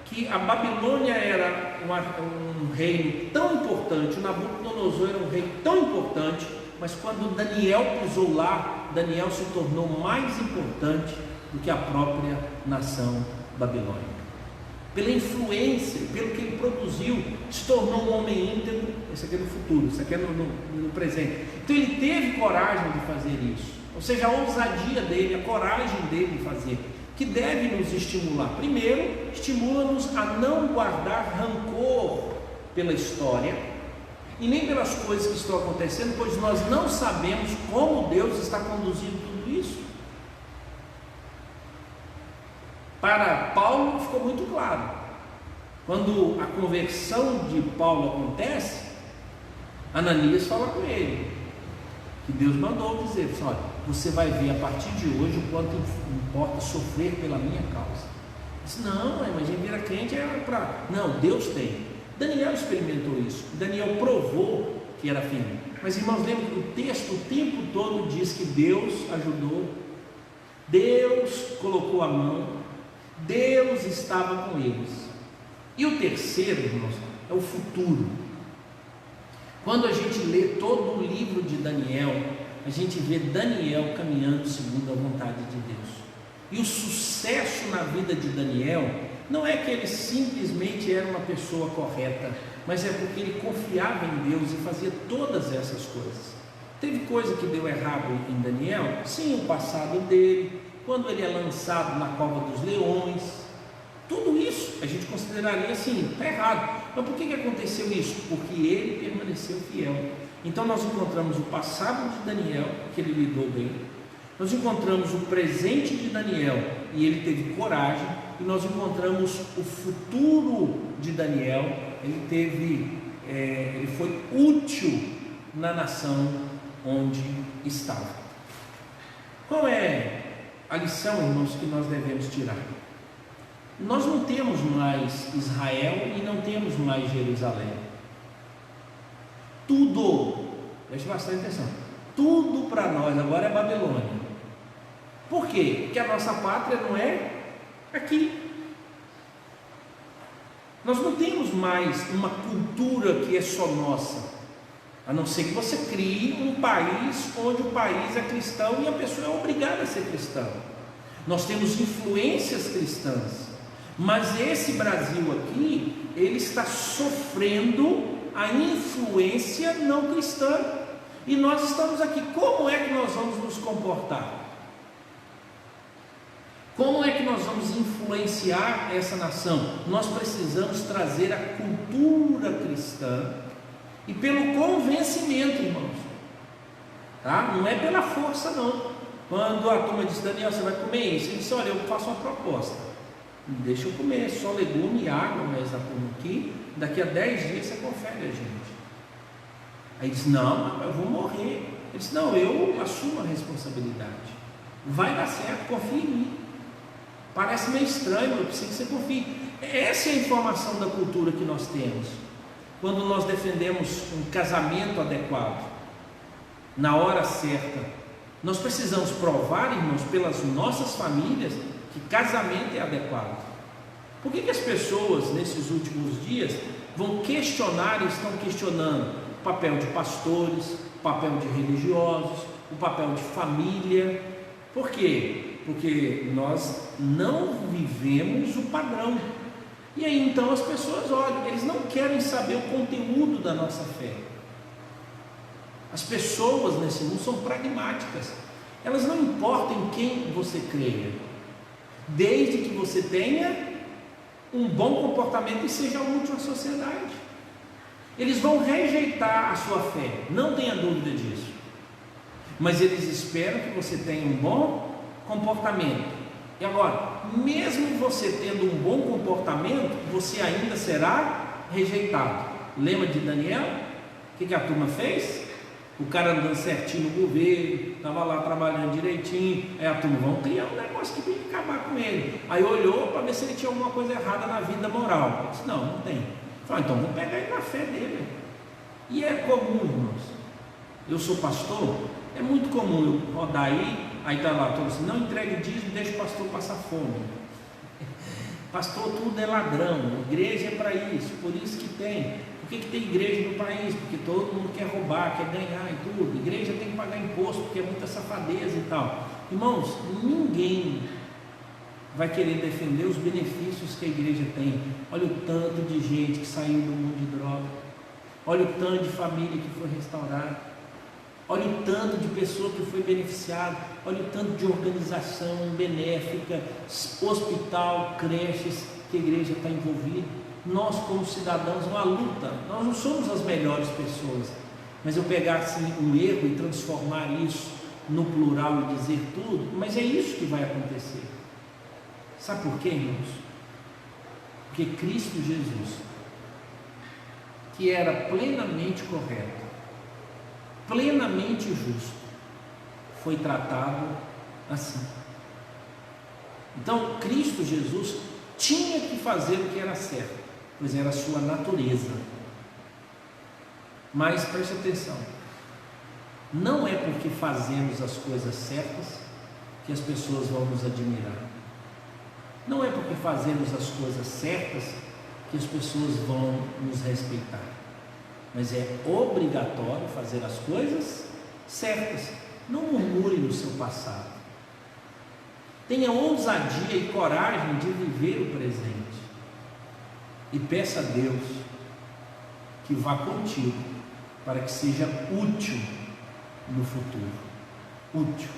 que a Babilônia era um reino tão importante, o Nabucodonosor era um rei tão importante, mas quando Daniel pisou lá, Daniel se tornou mais importante do que a própria nação babilônica. Pela influência, pelo que ele produziu, se tornou um homem íntegro. Isso aqui é no futuro, isso aqui é no presente. Então ele teve coragem de fazer isso, ou seja, a ousadia dele, a coragem dele de fazer, que deve nos estimular. Primeiro, estimula-nos a não guardar rancor pela história e nem pelas coisas que estão acontecendo, pois nós não sabemos como Deus está conduzindo tudo isso. Para Paulo ficou muito claro. Quando a conversão de Paulo acontece, Ananias fala com ele, que Deus mandou dizer: olha, você vai ver a partir de hoje o quanto importa sofrer pela minha causa. Ele disse: não, mas a gente vira crente é para... Não, Deus tem. Daniel experimentou isso. Daniel provou que era firme. Mas, irmãos, lembra que o texto o tempo todo diz que Deus ajudou, Deus colocou a mão, Deus estava com eles. E o terceiro, irmãos, é o futuro. Quando a gente lê todo o livro de Daniel, a gente vê Daniel caminhando segundo a vontade de Deus. E o sucesso na vida de Daniel não é que ele simplesmente era uma pessoa correta, mas é porque ele confiava em Deus e fazia todas essas coisas. Teve coisa que deu errado em Daniel? Sim, o passado dele, quando ele é lançado na cova dos leões, tudo isso a gente consideraria assim, está errado. Mas por que aconteceu isso? Porque ele permaneceu fiel. Então nós encontramos o passado de Daniel, que ele lidou bem, nós encontramos o presente de Daniel, e ele teve coragem, e nós encontramos o futuro de Daniel, ele foi útil na nação onde estava. Qual é a lição, irmãos, que nós devemos tirar? Nós não temos mais Israel e não temos mais Jerusalém. Tudo, preste bastante atenção, tudo para nós agora é Babilônia. Por quê? Porque a nossa pátria não é aqui. Nós não temos mais uma cultura que é só nossa, a não ser que você crie um país onde o país é cristão e a pessoa é obrigada a ser cristã. Nós temos influências cristãs, mas esse Brasil aqui, ele está sofrendo a influência não cristã, e nós estamos aqui. Como é que nós vamos nos comportar? Como é que nós vamos influenciar essa nação? Nós precisamos trazer a cultura cristã, e pelo convencimento, irmãos, tá? Não é pela força não. Quando a turma disse: Daniel, você vai comer isso? Ele disse: olha, eu faço uma proposta, deixa eu comer só legume e água, mas a turma aqui, daqui a 10 dias você confere a gente. Aí ele disse: não, eu vou morrer. Ele disse: não, eu assumo a responsabilidade, vai dar certo, confia em mim. Parece meio estranho, eu preciso que você confie. Essa é a informação da cultura que nós temos. Quando nós defendemos um casamento adequado, na hora certa, nós precisamos provar, irmãos, pelas nossas famílias, que casamento é adequado. Por que as pessoas nesses últimos dias vão questionar e estão questionando o papel de pastores, o papel de religiosos, o papel de família? Por quê? Porque nós não vivemos o padrão. E aí então as pessoas olham, eles não querem saber o conteúdo da nossa fé. As pessoas nesse mundo são pragmáticas, elas não importam em quem você creia, desde que você tenha um bom comportamento e seja útil à sociedade. Eles vão rejeitar a sua fé, não tenha dúvida disso, mas eles esperam que você tenha um bom comportamento, E agora, mesmo você tendo um bom comportamento, você ainda será rejeitado. Lembra de Daniel? O que a turma fez? O cara andando certinho no governo, estava lá trabalhando direitinho, aí a turma, vamos criar um negócio que tem que acabar com ele. Aí olhou para ver se ele tinha alguma coisa errada na vida moral. Ele disse, não tem. Falei, então vamos pegar ele na fé dele. E é comum, irmãos. Eu sou pastor, é muito comum eu rodar aí está lá todo assim, não entregue dízimo, deixa o pastor passar fome. Pastor, tudo é ladrão, igreja é para isso, por isso que tem. Por que tem igreja no país? Porque todo mundo quer roubar, quer ganhar e tudo. Igreja tem que pagar imposto, porque é muita safadeza e tal. Irmãos, ninguém vai querer defender os benefícios que a igreja tem. Olha o tanto de gente que saiu do mundo de droga. Olha o tanto de família que foi restaurada. Olha o tanto de pessoa que foi beneficiada. Olha o tanto de organização benéfica, hospital, creches que a igreja está envolvida. Nós como cidadãos, uma luta. Nós não somos as melhores pessoas, mas eu pegar assim um erro e transformar isso no plural e dizer tudo, mas é isso que vai acontecer. Sabe por quê, irmãos? Porque Cristo Jesus, que era plenamente correto, plenamente justo, foi tratado assim. Então Cristo Jesus tinha que fazer o que era certo, pois era a sua natureza. Mas preste atenção, não é porque fazemos as coisas certas que as pessoas vão nos admirar. Não é porque fazemos as coisas certas que as pessoas vão nos respeitar. Mas é obrigatório fazer as coisas certas. Não murmure no seu passado. Tenha ousadia e coragem de viver o presente. E peça a Deus que vá contigo para que seja útil no futuro. Útil.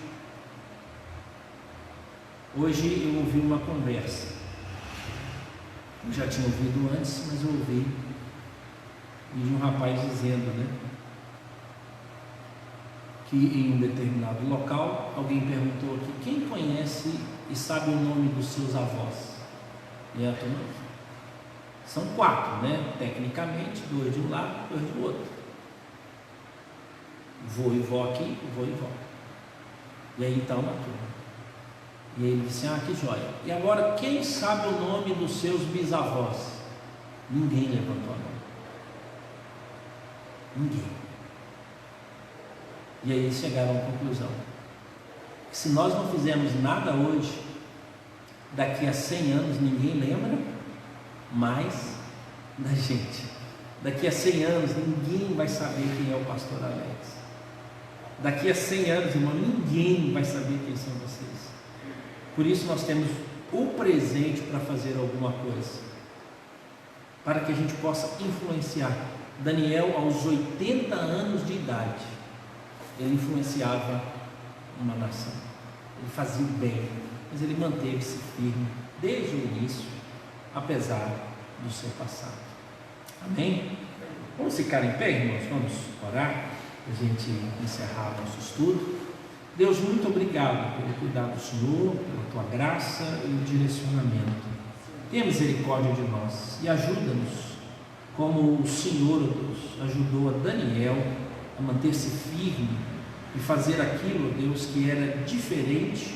Hoje eu ouvi uma conversa. Eu já tinha ouvido antes, mas eu ouvi de um rapaz dizendo, que em um determinado local alguém perguntou aqui, quem conhece e sabe o nome dos seus avós? E a turma, são 4, tecnicamente, 2 de um lado, 2 do outro, vô e vó aqui, vô e vó. E aí está uma turma. E ele disse, que joia. E agora, quem sabe o nome dos seus bisavós? Ninguém levantou a mão. Ninguém. E aí eles chegaram à conclusão que se nós não fizermos nada hoje, daqui a 100 anos ninguém lembra mais da gente. Daqui a 100 anos ninguém vai saber quem é o pastor Alex. Daqui a 100 anos, irmão, ninguém vai saber quem são vocês. Por isso nós temos o presente para fazer alguma coisa, para que a gente possa influenciar. Daniel, aos 80 anos de idade, ele influenciava uma nação. Ele fazia o bem, mas ele manteve-se firme desde o início, apesar do seu passado. Amém? Vamos ficar em pé, irmãos? Vamos orar para a gente encerrar nosso estudo. Deus, muito obrigado pelo cuidado do Senhor, pela tua graça e o direcionamento. Tenha misericórdia de nós e ajuda-nos, como o Senhor, Deus, ajudou a Daniel a manter-se firme e fazer aquilo, Deus, que era diferente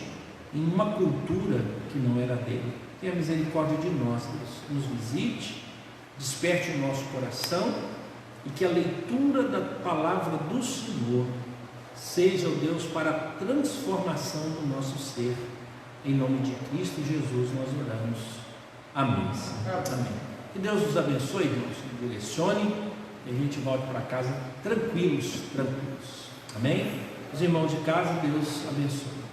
em uma cultura que não era dele. Tenha misericórdia de nós, Deus, nos visite, desperte o nosso coração e que a leitura da palavra do Senhor seja, ó Deus, para a transformação do nosso ser. Em nome de Cristo Jesus nós oramos. Amém. Amém. Que Deus nos abençoe, Deus nos direcione e a gente volte para casa tranquilos. Amém? Os irmãos de casa, Deus abençoe.